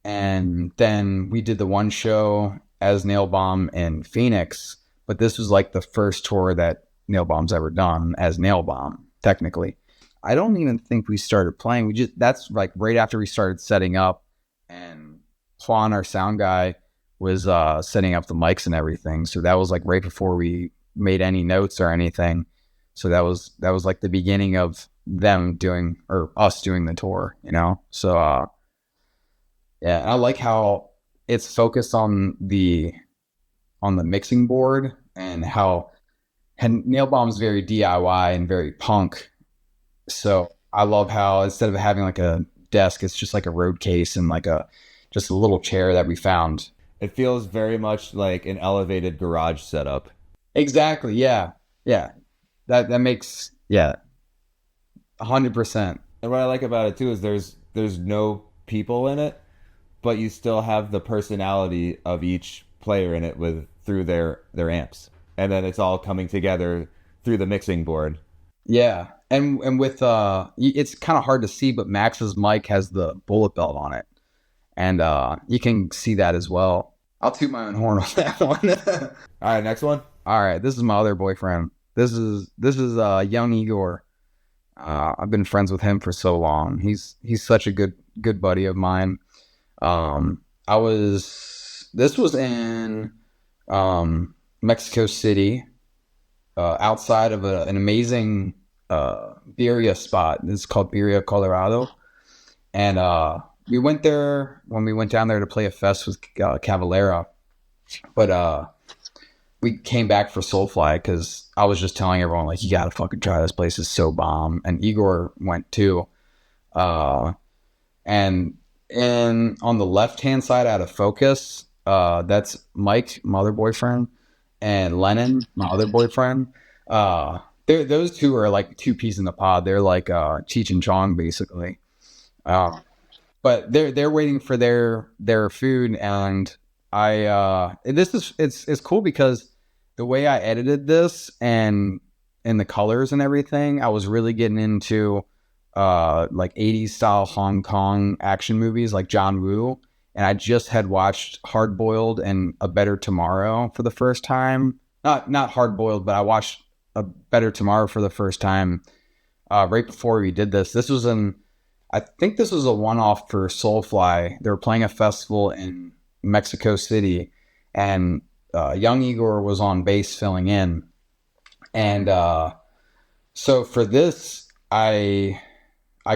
And then we did the 1 show as Nail Bomb in Phoenix, but this was like the first tour that Nail Bomb's ever done as Nail Bomb, technically. I don't even think we started playing. That's like right after we started setting up, and Juan, our sound guy, was setting up the mics and everything. So that was like right before we made any notes or anything. So that was like the beginning of them doing, or us doing, the tour, So yeah, I like how it's focused on the mixing board and how Nail Bomb's very DIY and very punk. So I love how instead of having like a desk, it's just like a road case and like just a little chair that we found. It feels very much like an elevated garage setup. Exactly. Yeah. Yeah. That makes, yeah, 100%. And what I like about it too is there's no people in it, but you still have the personality of each player in it through their amps. And then it's all coming together through the mixing board. Yeah. And with it's kind of hard to see, but Max's mic has the bullet belt on it. And you can see that as well. I'll toot my own horn on that one. All right, next one. All right, this is my other boyfriend. This is young Igor. I've been friends with him for so long. He's such a good buddy of mine. This was in Mexico City, outside of an amazing birria spot. It's called Birria Colorado. And we went there when we went down there to play a fest with Cavalera. But we came back for Soulfly because I was just telling everyone, like, you gotta fucking try this place. It's so bomb. And Igor went too. And on the left-hand side out of focus, that's Mike, my other boyfriend, and Lennon, my other boyfriend. Those 2 are like 2 peas in the pod. They're like Cheech and Chong, basically. But they're waiting for their food, and it's cool because the way I edited this and the colors and everything, I was really getting into like 80s style Hong Kong action movies like John Woo, and I just had watched Hard Boiled and A Better Tomorrow for the first time. Not Hard Boiled, but I watched A Better Tomorrow for the first time right before we did this. I think this was a one-off for Soulfly. They were playing a festival in Mexico City, and young Igor was on bass filling in. And so for this, I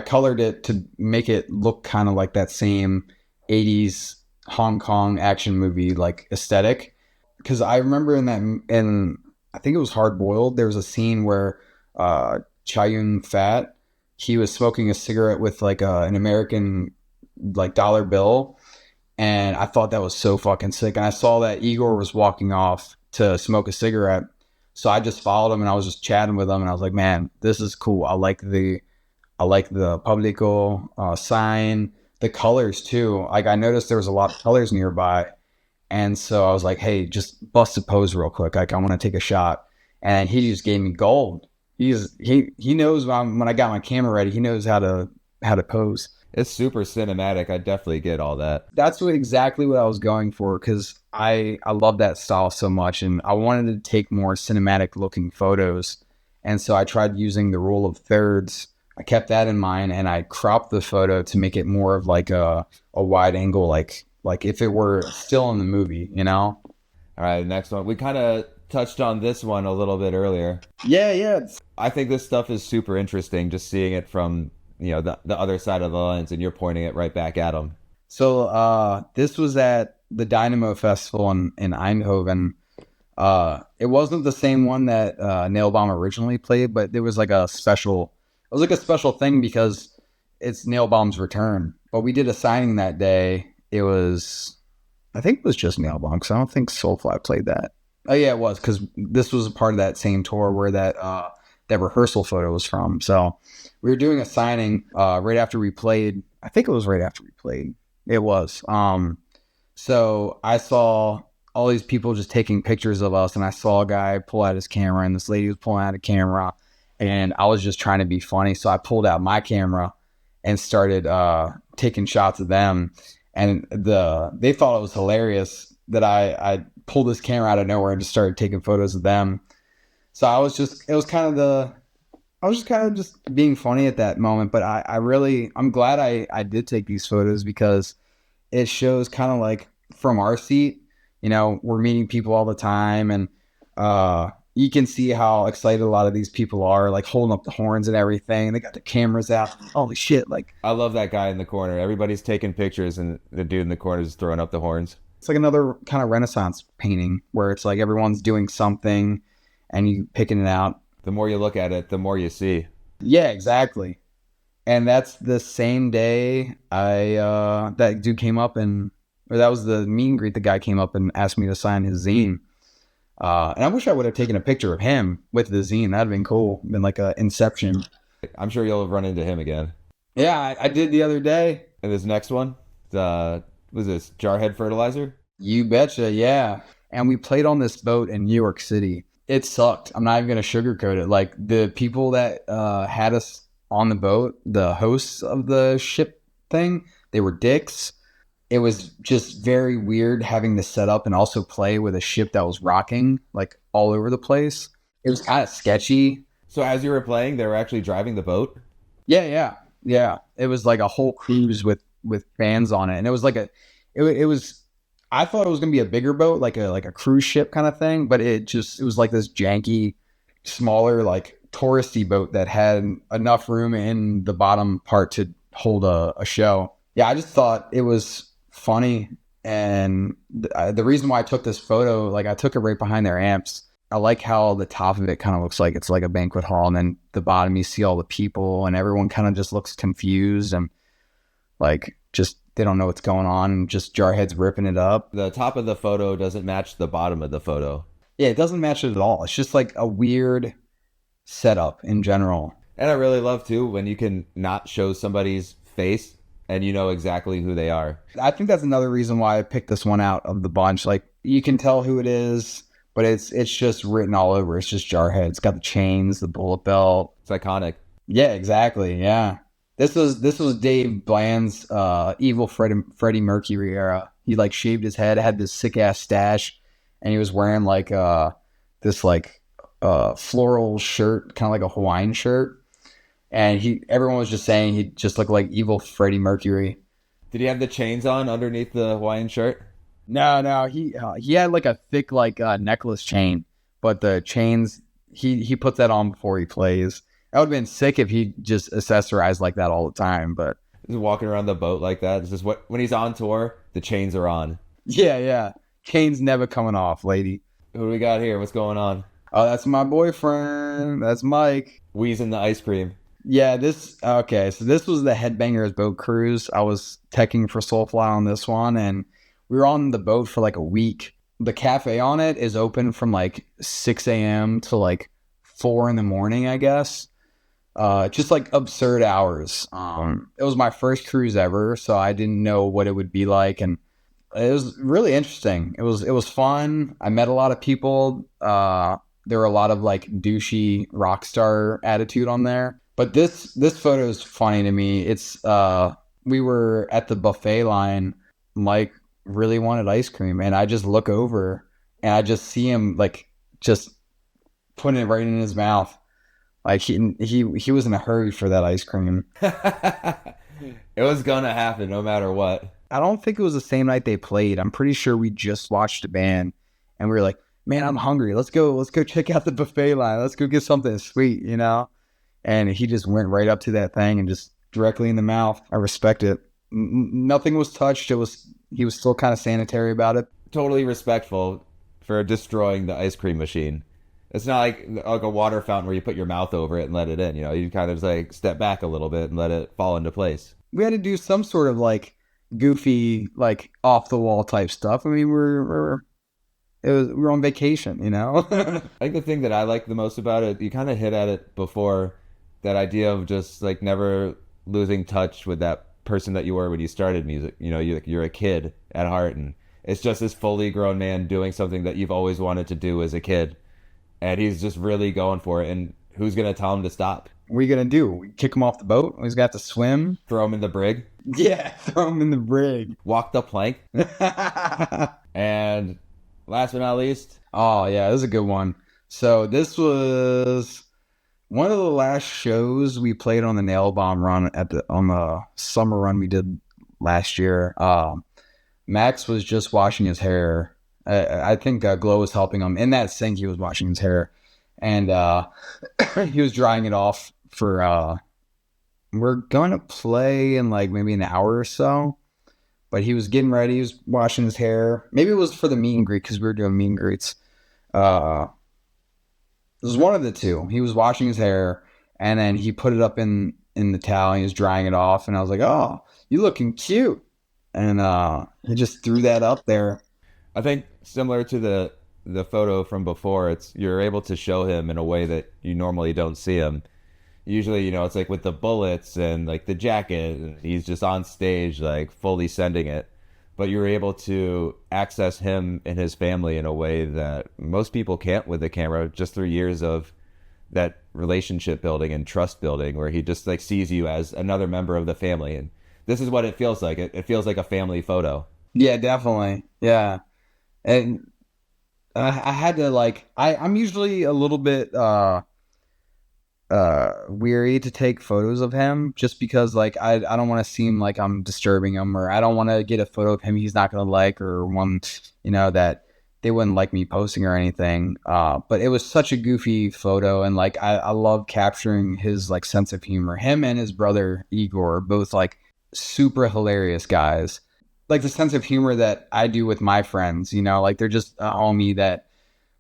colored it to make it look kind of like that same 80s Hong Kong action movie like aesthetic. Because I remember in I think it was Hard Boiled, there was a scene where Chayun Fat, he was smoking a cigarette with like an American like dollar bill, and I thought that was so fucking sick. And I saw that Igor was walking off to smoke a cigarette, so I just followed him and I was just chatting with him, and I was like, man, this is cool. I like the Publico sign, the colors too. Like, I noticed there was a lot of colors nearby, and so I was like, hey, just bust a pose real quick. Like, I want to take a shot, and he just gave me gold. He knows when I got my camera ready, he knows how to pose. It's super cinematic. I definitely get all that. That's exactly what I was going for, because I love that style so much, and I wanted to take more cinematic looking photos. And so I tried using the rule of thirds. I kept that in mind, and I cropped the photo to make it more of like a wide angle, like if it were still in the movie, you know? All right, next one. We kind of touched on this one a little bit earlier. Yeah, yeah. I think this stuff is super interesting, just seeing it from, the other side of the lens, and you're pointing it right back at them. So this was at the Dynamo Festival in Eindhoven. It wasn't the same one that Nailbomb originally played, but there was like a special. It was like a special thing because it's Nailbomb's return. But we did a signing that day. I think it was just Nailbomb because I don't think Soulfly played that. Oh yeah, it was because this was a part of that same tour where that rehearsal photo was from. So we were doing a signing right after we played. I think it was right after we played. It was. So I saw all these people just taking pictures of us, and I saw a guy pull out his camera, and this lady was pulling out a camera, and I was just trying to be funny, so I pulled out my camera and started taking shots of them, and they thought it was hilarious that I pulled this camera out of nowhere and just started taking photos of them. So I was just kind of just being funny at that moment, but I'm glad I did take these photos because it shows kind of like from our seat, we're meeting people all the time, and you can see how excited a lot of these people are, like holding up the horns and everything. They got the cameras out. Holy shit. Like, I love that guy in the corner. Everybody's taking pictures, and the dude in the corner is throwing up the horns. it's like another kind of Renaissance painting where it's like everyone's doing something and you picking it out. The more you look at it, the more you see. Yeah, exactly. And that's the same day that dude came up or that was the meet and greet. The guy came up and asked me to sign his zine. And I wish I would have taken a picture of him with the zine. That'd have been cool. Been like a Inception. I'm sure you'll run into him again. Yeah, I did the other day. And this next one, was this Jarhead Fertilizer? You betcha, yeah. And we played on this boat in New York City. It sucked. I'm not even going to sugarcoat it. Like, the people that had us on the boat, the hosts of the ship thing, they were dicks. It was just very weird having to set up and also play with a ship that was rocking, like, all over the place. It was kind of sketchy. So as you were playing, they were actually driving the boat? Yeah. It was like a whole cruise with fans on it. And it was like it was, I thought it was going to be a bigger boat, like a cruise ship kind of thing. But it was like this janky, smaller, like touristy boat that had enough room in the bottom part to hold a show. Yeah, I just thought it was funny. And the reason why I took this photo, like I took it right behind their amps. I like how the top of it kind of looks like it's like a banquet hall, and then the bottom you see all the people, and everyone kind of just looks confused and like just they don't know what's going on, and just Jarhead's ripping it up. The top of the photo doesn't match the bottom of the photo. Yeah, it doesn't match it at all. It's just like a weird setup in general. And I really love too when you can not show somebody's face and you know exactly who they are. I think that's another reason why I picked this one out of the bunch. Like, you can tell who it is, but it's just written all over. It's just Jarhead. It's got the chains, the bullet belt. It's iconic. Yeah, exactly. Yeah. This was Dave Bland's evil Freddie Mercury era. He like shaved his head, had this sick ass stash, and he was wearing like this like floral shirt, kind of like a Hawaiian shirt. And everyone was just saying he just looked like evil Freddie Mercury. Did he have the chains on underneath the Hawaiian shirt? No, he had like a thick like necklace chain, but the chains he puts that on before he plays. That would have been sick if he just accessorized like that all the time. But Just walking around the boat like that. It's just when he's on tour, the chains are on. yeah, chains never coming off, lady. Who do we got here? What's going on? Oh, that's my boyfriend. That's Mike. Wheezing the ice cream. Yeah, so this was the Headbangers boat cruise. I was teching for Soulfly on this one, and we were on the boat for like a week. The cafe on it is open from like 6 a.m. to like 4 in the morning, I guess. Just like absurd hours. It was my first cruise ever, so I didn't know what it would be like, and it was really interesting. It was fun. I met a lot of people. There were a lot of like douchey rock star attitude on there. But this photo is funny to me. It's we were at the buffet line. Mike really wanted ice cream, and I just look over and I just see him like just putting it right in his mouth. Like he was in a hurry for that ice cream. It was gonna happen no matter what. I don't think it was the same night they played. I'm pretty sure we just watched a band and we were like, man, I'm hungry. Let's go check out the buffet line. Let's go get something sweet, you know? And he just went right up to that thing and just directly in the mouth. I respect it. Nothing was touched. He was still kind of sanitary about it. Totally respectful for destroying the ice cream machine. It's not like a water fountain where you put your mouth over it and let it in. You know, you kind of just like step back a little bit and let it fall into place. We had to do some sort of like goofy, like off the wall type stuff. I mean, we're on vacation, you know? I think the thing that I like the most about it, you kind of hit at it before, that idea of just like never losing touch with that person that you were when you started music. You know, you're a kid at heart, and it's just this fully grown man doing something that you've always wanted to do as a kid, and he's just really going for it. And who's gonna tell him to stop? What are you gonna do? We kick him off the boat? He's got to swim? Throw him in the brig? Yeah, throw him in the brig. Walk the plank? And last but not least, oh yeah, this is a good one. So this was one of the last shows we played on the Nail Bomb run on the summer run we did last year. Max was just washing his hair. I think Glow was helping him in that sink. He was washing his hair, and he was drying it off for. We're going to play in like maybe an hour or so, but he was getting ready. He was washing his hair. Maybe it was for the meet and greet because we were doing meet and greets. It was one of the two. He was washing his hair, and then he put it up in the towel, and he was drying it off, and I was like, oh, you looking cute. And he just threw that up there. I think similar to the photo from before, it's you're able to show him in a way that you normally don't see him. Usually, you know, it's like with the bullets and like the jacket, and he's just on stage like fully sending it. But you're able to access him and his family in a way that most people can't with the camera, just through years of that relationship building and trust building, where he just like sees you as another member of the family. And this is what it feels like. It feels like a family photo. Yeah, definitely. Yeah. And I had to like, I'm usually a little bit weary to take photos of him just because like I don't want to seem like I'm disturbing him, or I don't want to get a photo of him he's not going to like, or one, you know, that they wouldn't like me posting or anything. But it was such a goofy photo, and like I love capturing his like sense of humor. Him and his brother Igor are both like super hilarious guys. Like the sense of humor that I do with my friends, you know, like they're just a homie that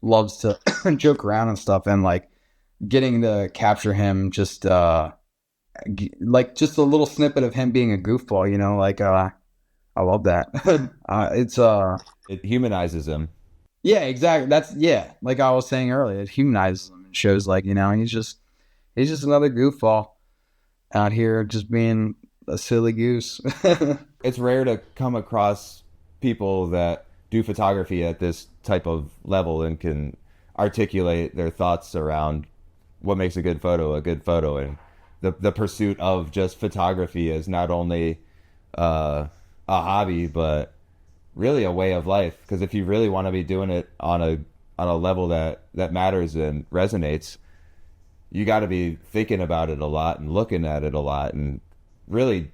loves to joke around and stuff, and like getting to capture him just like just a little snippet of him being a goofball, you know, like I love that. It humanizes him. Yeah, exactly. That's yeah, like I was saying earlier, it humanizes him. It shows like, you know, he's just another goofball out here just being a silly goose. It's rare to come across people that do photography at this type of level and can articulate their thoughts around what makes a good photo, and the pursuit of just photography is not only a hobby but really a way of life. Because if you really want to be doing it on a level that matters and resonates, you got to be thinking about it a lot and looking at it a lot and really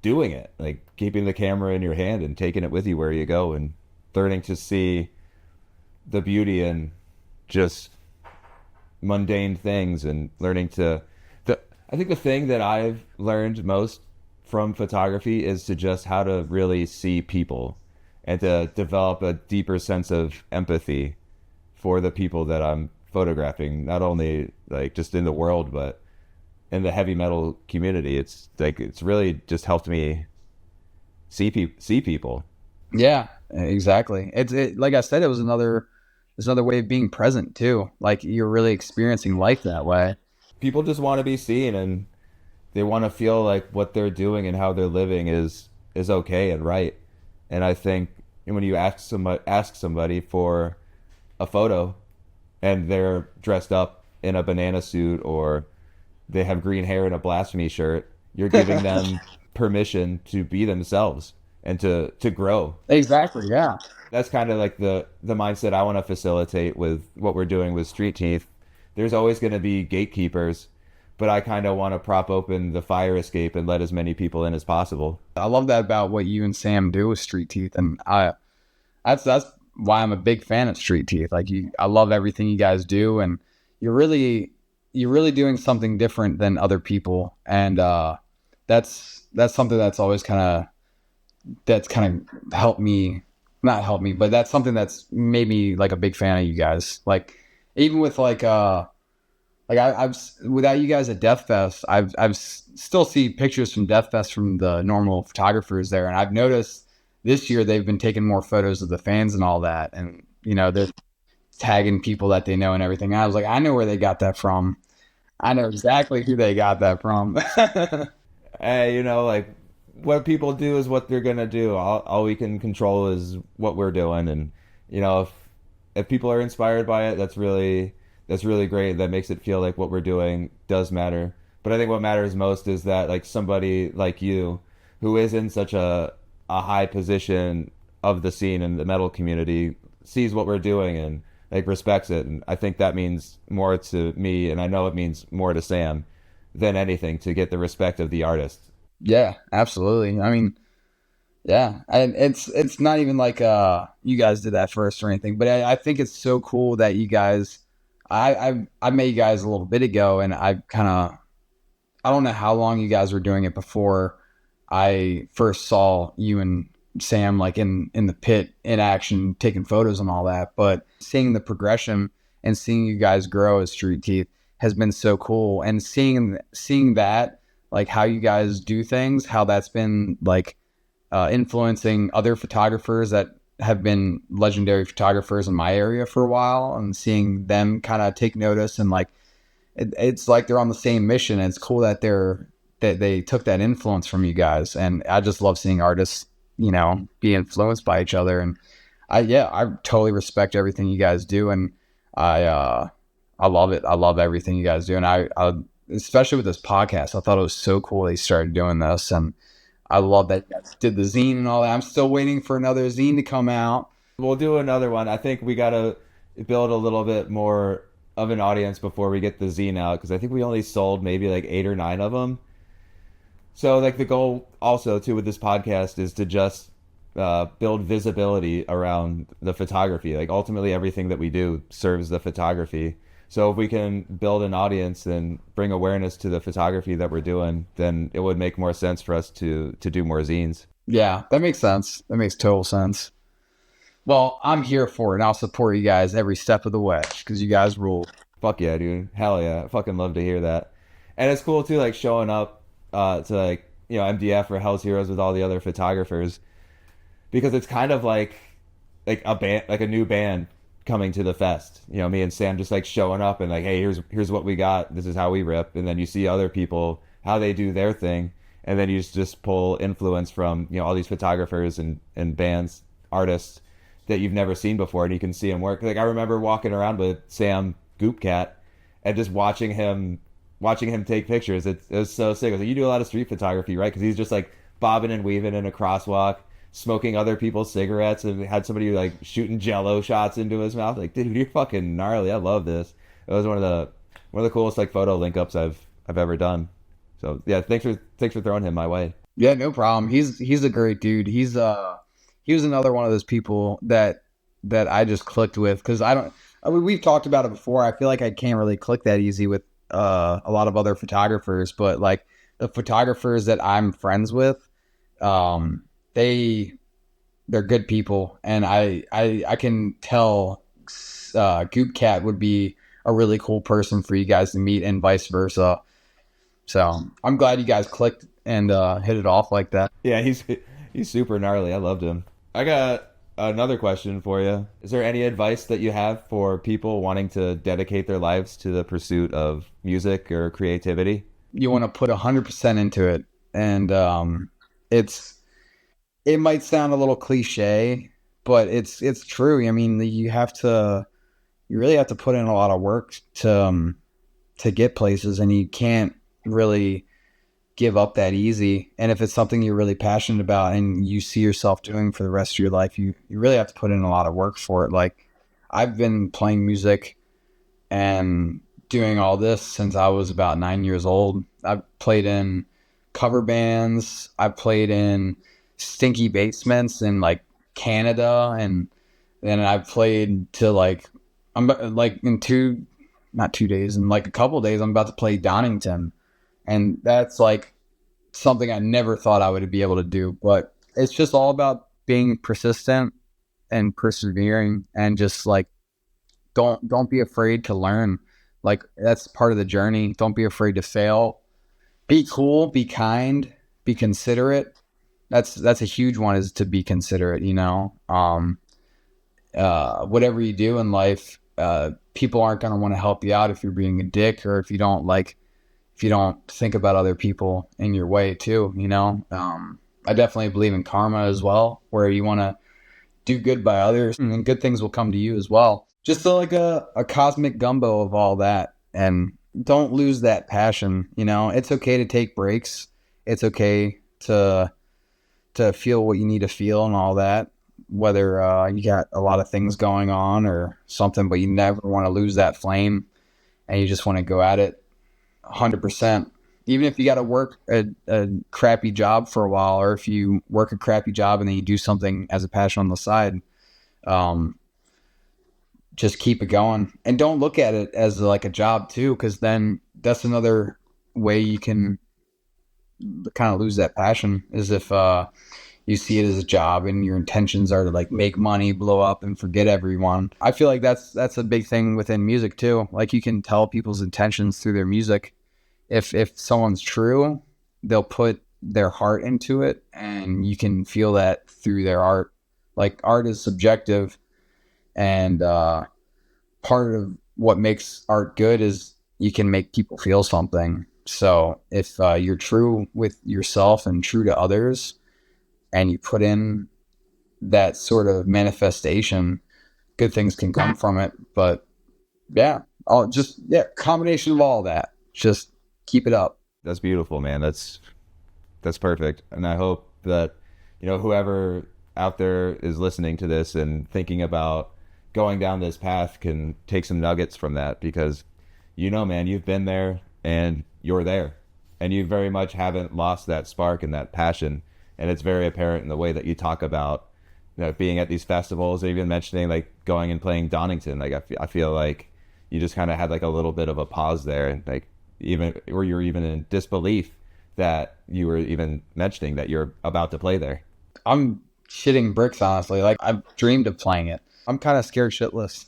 doing it, like keeping the camera in your hand and taking it with you where you go, and learning to see the beauty in just mundane things, and learning to I think the thing that I've learned most from photography is to just how to really see people and to develop a deeper sense of empathy for the people that I'm photographing, not only like just in the world but in the heavy metal community. It's like it's really just helped me see people. Yeah, exactly. It like I said, it was another way of being present too. Like you're really experiencing life that way. People just want to be seen, and they want to feel like what they're doing and how they're living is okay and right. And I think when you ask somebody for a photo and they're dressed up in a banana suit or they have green hair and a blasphemy shirt, you're giving them permission to be themselves and to grow. Exactly, yeah. That's kind of like the mindset I want to facilitate with what we're doing with Street Teeth, there's always going to be gatekeepers, but I kind of want to prop open the fire escape and let as many people in as possible. I love that about what you and Sam do with Street Teeth, and that's why I'm a big fan of Street Teeth. Like I love everything you guys do, and you're really you're really doing something different than other people, and that's something that's kind of helped me, not helped me, but that's something that's made me like a big fan of you guys. Like even with I've without you guys at Death Fest, I've still see pictures from Death Fest from the normal photographers there, and I've noticed this year they've been taking more photos of the fans and all that, and they're tagging people that they know and everything. I was like, I know where they got that from. I know exactly who they got that from. Hey, like what people do is what they're gonna do. All we can control is what we're doing, and if people are inspired by it, that's really great. That makes it feel like what we're doing does matter. But I think what matters most is that like somebody like you, who is in such a high position of the scene and the metal community, sees what we're doing and like respects it. And I think that means more to me, and I know it means more to Sam than anything, to get the respect of the artist. Yeah, absolutely. I mean, yeah, and it's not even like you guys did that first or anything, but I think it's so cool that you guys. I met you guys a little bit ago, and I don't know how long you guys were doing it before I first saw you and Sam like in the pit in action taking photos and all that, but seeing the progression and seeing you guys grow as Street Teeth has been so cool, and seeing that, like how you guys do things, how that's been like influencing other photographers that have been legendary photographers in my area for a while, and seeing them kind of take notice, and like it's like they're on the same mission. And it's cool that they took that influence from you guys, and I just love seeing artists be influenced by each other. And I totally respect everything you guys do, and I love it. I love everything you guys do, and I especially with this podcast, I thought it was so cool they started doing this, and I love that you guys did the zine and all that. I'm still waiting for another zine to come out. We'll do another one. I think we gotta build a little bit more of an audience before we get the zine out, because I think we only sold maybe like 8 or 9 of them. So like the goal also too with this podcast is to just build visibility around the photography. Like ultimately everything that we do serves the photography. So if we can build an audience and bring awareness to the photography that we're doing, then it would make more sense for us to do more zines. Yeah, that makes sense. That makes total sense. Well, I'm here for it, and I'll support you guys every step of the way because you guys rule. Fuck yeah, dude. Hell yeah. I fucking love to hear that. And it's cool too, like showing up to like, MDF or Hell's Heroes with all the other photographers, because it's kind of like a band, like a new band coming to the fest. Me and Sam just like showing up and like, hey, here's what we got. This is how we rip. And then you see other people how they do their thing, and then you just pull influence from all these photographers and bands, artists that you've never seen before, and you can see him work. Like I remember walking around with Sam Goopcat and just watching him take pictures. It was so sick. I was like, you do a lot of street photography, right? Because he's just like bobbing and weaving in a crosswalk, smoking other people's cigarettes, and had somebody like shooting Jello shots into his mouth. Like, dude, you're fucking gnarly. I love this. It was one of the coolest like photo link ups I've ever done. So yeah, thanks for throwing him my way. Yeah, no problem. He's a great dude. He was another one of those people that I just clicked with, because we've talked about it before. I feel like I can't really click that easy with a lot of other photographers, but like the photographers that I'm friends with, they're good people, and I can tell Goop Cat would be a really cool person for you guys to meet, and vice versa. So I'm glad you guys clicked and hit it off like that. Yeah, he's super gnarly. I loved him. I got another question for you. Is there any advice that you have for people wanting to dedicate their lives to the pursuit of music or creativity? You want to put 100% into it, and it might sound a little cliche, but it's true. I mean, you really have to put in a lot of work to get places, and you can't really give up that easy. And if it's something you're really passionate about and you see yourself doing for the rest of your life, you really have to put in a lot of work for it. Like I've been playing music and doing all this since I was about 9 years old. I've played in cover bands. I've played in stinky basements in like Canada, and then I've played to like I'm like in not 2 days, in like a couple days I'm about to play Donington, and that's like something I never thought I would be able to do. But it's just all about being persistent and persevering, and just like don't be afraid to learn. Like that's part of the journey. Don't be afraid to fail. Be cool, be kind, be considerate. That's a huge one, is to be considerate, you know. Whatever you do in life, people aren't going to want to help you out if you're being a dick, or if you don't think about other people in your way too, you know. I definitely believe in karma as well, where you want to do good by others and good things will come to you as well. Just like a cosmic gumbo of all that. And don't lose that passion. You know, it's okay to take breaks. It's okay to feel what you need to feel and all that. Whether you got a lot of things going on or something, but you never want to lose that flame, and you just want to go at it 100%. Even if you got to work a crappy job for a while, or if you work a crappy job and then you do something as a passion on the side, um, just keep it going, and don't look at it as like a job too, because then that's another way you can kind of lose that passion, is if you see it as a job and your intentions are to like make money, blow up, and forget everyone. I feel like that's a big thing within music too. Like you can tell people's intentions through their music. If someone's true, they'll put their heart into it, and you can feel that through their art. Like art is subjective, and part of what makes art good is you can make people feel something. So if you're true with yourself and true to others, and you put in that sort of manifestation, good things can come from it. But yeah, combination of all that. Just keep it up. That's beautiful, man. That's perfect. And I hope that, whoever out there is listening to this and thinking about going down this path can take some nuggets from that, because man, you've been there and you're there, and you very much haven't lost that spark and that passion. And it's very apparent in the way that you talk about, being at these festivals, or even mentioning like going and playing Donington. Like I feel like you just kind of had like a little bit of a pause there, and like or you're even in disbelief that you were even mentioning that you're about to play there. I'm shitting bricks, honestly. Like I've dreamed of playing it. I'm kind of scared shitless,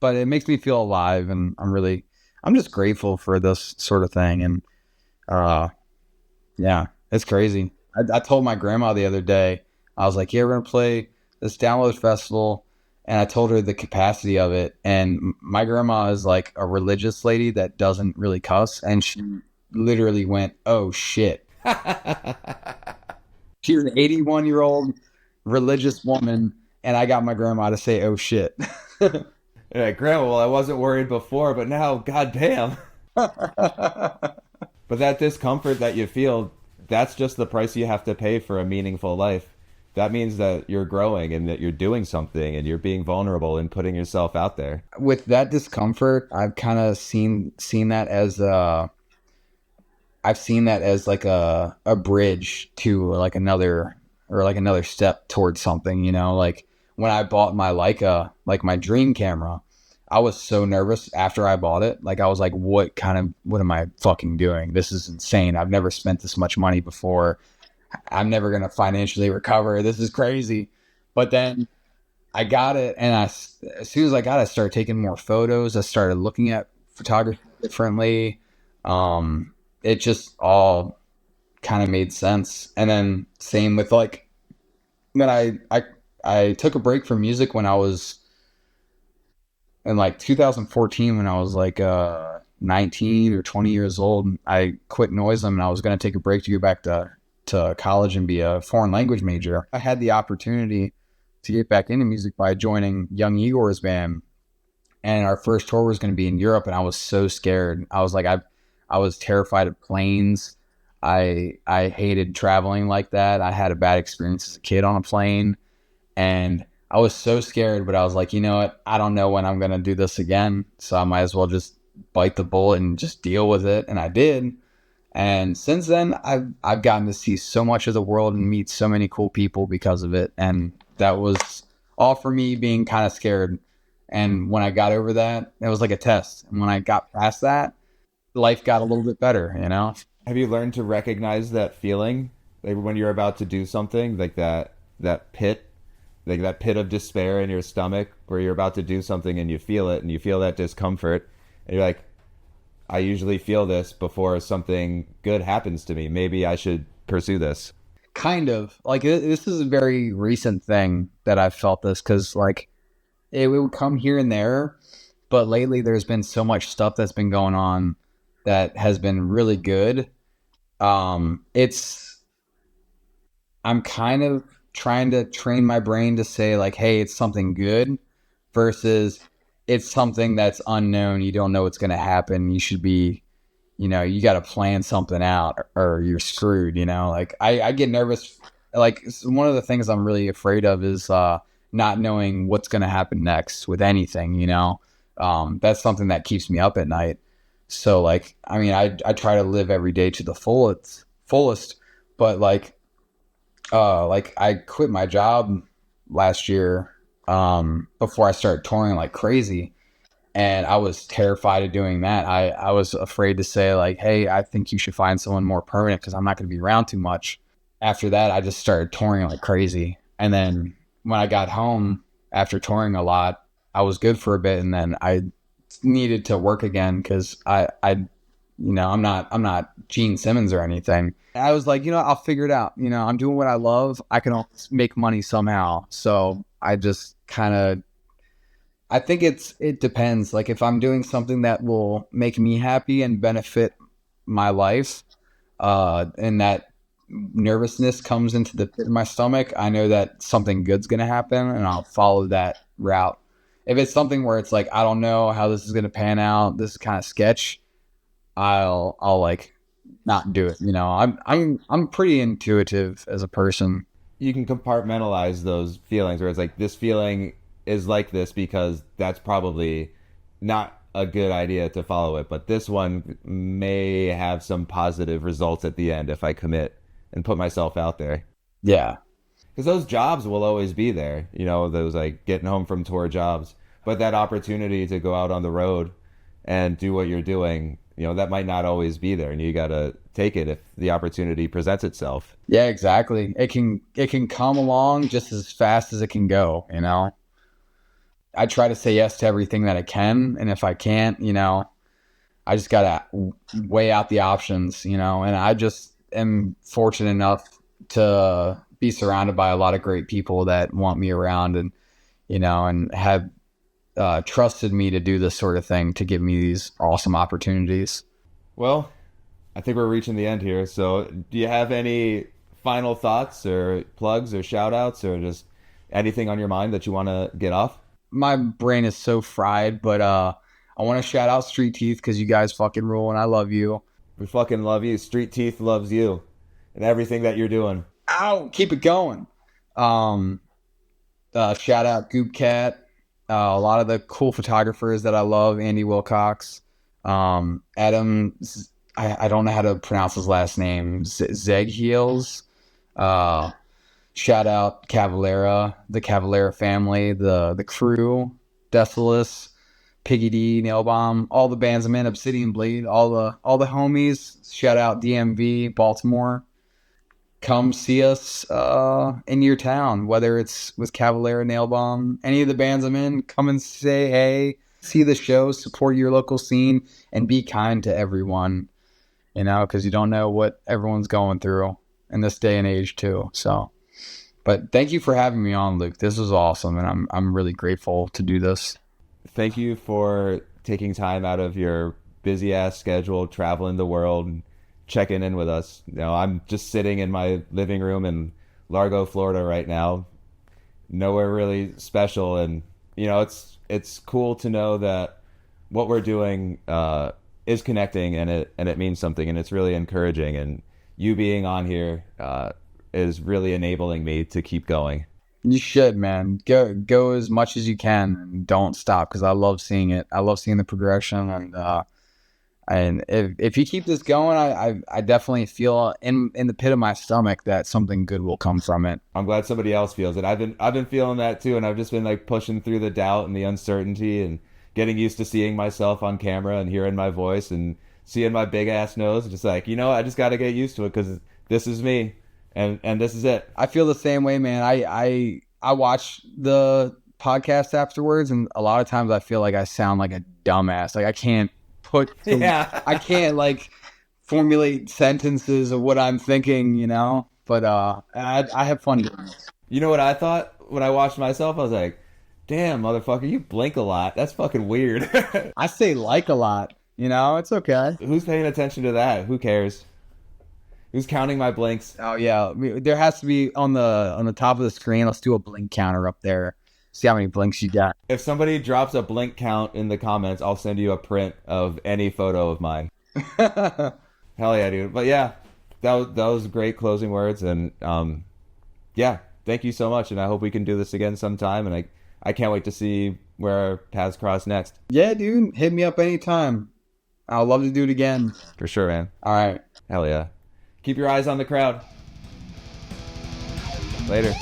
but it makes me feel alive, and I'm just grateful for this sort of thing. And yeah, it's crazy. I told my grandma the other day, I was like, yeah, we're going to play this download festival. And I told her the capacity of it. And my grandma is like a religious lady that doesn't really cuss. And she literally went, oh, shit. She's an 81-year-old religious woman. And I got my grandma to say, oh, shit. Yeah, Grandma, well, I wasn't worried before, but now, goddamn. But that discomfort that you feel, that's just the price you have to pay for a meaningful life. That means that you're growing and that you're doing something and you're being vulnerable and putting yourself out there. With that discomfort, I've kind of seen that as like a bridge to like another step towards something, like when I bought my Leica, like my dream camera, I was so nervous after I bought it. Like I was like, what am I fucking doing? This is insane. I've never spent this much money before. I'm never going to financially recover. This is crazy. But then I got it. And as soon as I got it, I started taking more photos. I started looking at photography differently. It just all kind of made sense. And then same with like, then I took a break from music when I was in like 2014, when I was like 19 or 20 years old. I quit Noisem, and I was going to take a break to go back to college and be a foreign language major. I had the opportunity to get back into music by joining Young Igor's band, and our first tour was going to be in Europe, and I was so scared. I was like, I was terrified of planes. I hated traveling like that. I had a bad experience as a kid on a plane, and I was so scared, but I was like, you know what? I don't know when I'm going to do this again, so I might as well just bite the bullet and just deal with it. And I did. And since then, I've gotten to see so much of the world and meet so many cool people because of it. And that was all for me being kind of scared. And when I got over that, it was like a test. And when I got past that, life got a little bit better, you know? Have you learned to recognize that feeling, like when you're about to do something, like that pit, like that pit of despair in your stomach, where you're about to do something and you feel it, and you feel that discomfort, and you're like, I usually feel this before something good happens to me. Maybe I should pursue this. Kind of. Like, this is a very recent thing that I've felt this because, like, it would come here and there. But lately, there's been so much stuff that's been going on that has been really good. It's I'm kind of trying to train my brain to say like, hey, it's something good versus it's something that's unknown. You don't know what's going to happen. You should be, you got to plan something out or you're screwed, like I get nervous. Like one of the things I'm really afraid of is not knowing what's going to happen next with anything, that's something that keeps me up at night. So like, I mean, I try to live every day to the fullest, but like I quit my job last year before I started touring like crazy, and I was terrified of doing that. I was afraid to say like, hey, I think you should find someone more permanent because I'm not going to be around too much. After that, I just started touring like crazy, and then when I got home after touring a lot, I was good for a bit, and then I needed to work again because I'm not Gene Simmons or anything. I was like, I'll figure it out. I'm doing what I love. I can always make money somehow. So I just kind of, I think it depends. Like if I'm doing something that will make me happy and benefit my life, and that nervousness comes into the pit of my stomach, I know that something good's going to happen and I'll follow that route. If it's something where it's like, I don't know how this is going to pan out, this is kind of sketch, I'll like not do it. I'm pretty intuitive as a person. You can compartmentalize those feelings where it's like this feeling is like this because that's probably not a good idea to follow it, but this one may have some positive results at the end if I commit and put myself out there. Yeah. Because those jobs will always be there, those like getting home from tour jobs. But that opportunity to go out on the road and do what you're doing, that might not always be there, and you got to take it if the opportunity presents itself. Yeah, exactly. It can come along just as fast as it can go. I try to say yes to everything that I can, and if I can't, I just got to weigh out the options, and I just am fortunate enough to be surrounded by a lot of great people that want me around and have trusted me to do this sort of thing to give me these awesome opportunities. Well, I think we're reaching the end here. So do you have any final thoughts or plugs or shout outs or just anything on your mind that you want to get off? My brain is so fried, but I want to shout out Street Teeth because you guys fucking rule and I love you. We fucking love you. Street Teeth loves you and everything that you're doing. Ow, keep it going. Shout out Goop Cat. A lot of the cool photographers that I love, Andy Wilcox, Adam, I don't know how to pronounce his last name, Zeg Heels. Shout out Cavalera, the Cavalera family, the crew, Desolus, Piggy D, Nail Bomb, all the bands I'm in, Obsidian Blade, all the homies. Shout out DMV, Baltimore. Come see us in your town, whether it's with Cavalera, Nail Bomb, any of the bands I'm in. Come and say hey, see the show, support your local scene, and be kind to everyone. Because you don't know what everyone's going through in this day and age too. So, but thank you for having me on, Luke. This was awesome, and I'm really grateful to do this. Thank you for taking time out of your busy ass schedule, traveling the world, and checking in with us. I'm just sitting in my living room in Largo, Florida right now. Nowhere really special, and it's cool to know that what we're doing is connecting, and it means something, and it's really encouraging. And you being on here is really enabling me to keep going. You should, man. Go as much as you can and don't stop because I love seeing it. I love seeing the progression and if you keep this going, I definitely feel in the pit of my stomach that something good will come from it. I'm glad somebody else feels it. I've been feeling that too, and I've just been like pushing through the doubt and the uncertainty and getting used to seeing myself on camera and hearing my voice and seeing my big ass nose. Just like, I just got to get used to it because this is me, and this is it. I feel the same way, man. I watch the podcast afterwards, and a lot of times I feel like I sound like a dumbass. Like Yeah. I can't like formulate sentences of what I'm thinking, you know. But I have fun doing it. You know what I thought when I watched myself? I was like, damn, motherfucker, you blink a lot. That's fucking weird. I say like a lot, you know. It's okay. Who's paying attention to that? Who cares? Who's counting my blinks? Oh yeah, there has to be on the top of the screen. Let's do a blink counter up there. See how many blinks you got. If somebody drops a blink count in the comments, I'll send you a print of any photo of mine. Hell yeah, dude. But yeah, that was great closing words, and yeah, thank you so much, and I hope we can do this again sometime, and I can't wait to see where our paths cross next. Yeah, dude, hit me up anytime. I'd love to do it again. For sure, man. All right. Hell yeah. Keep your eyes on the crowd. Later.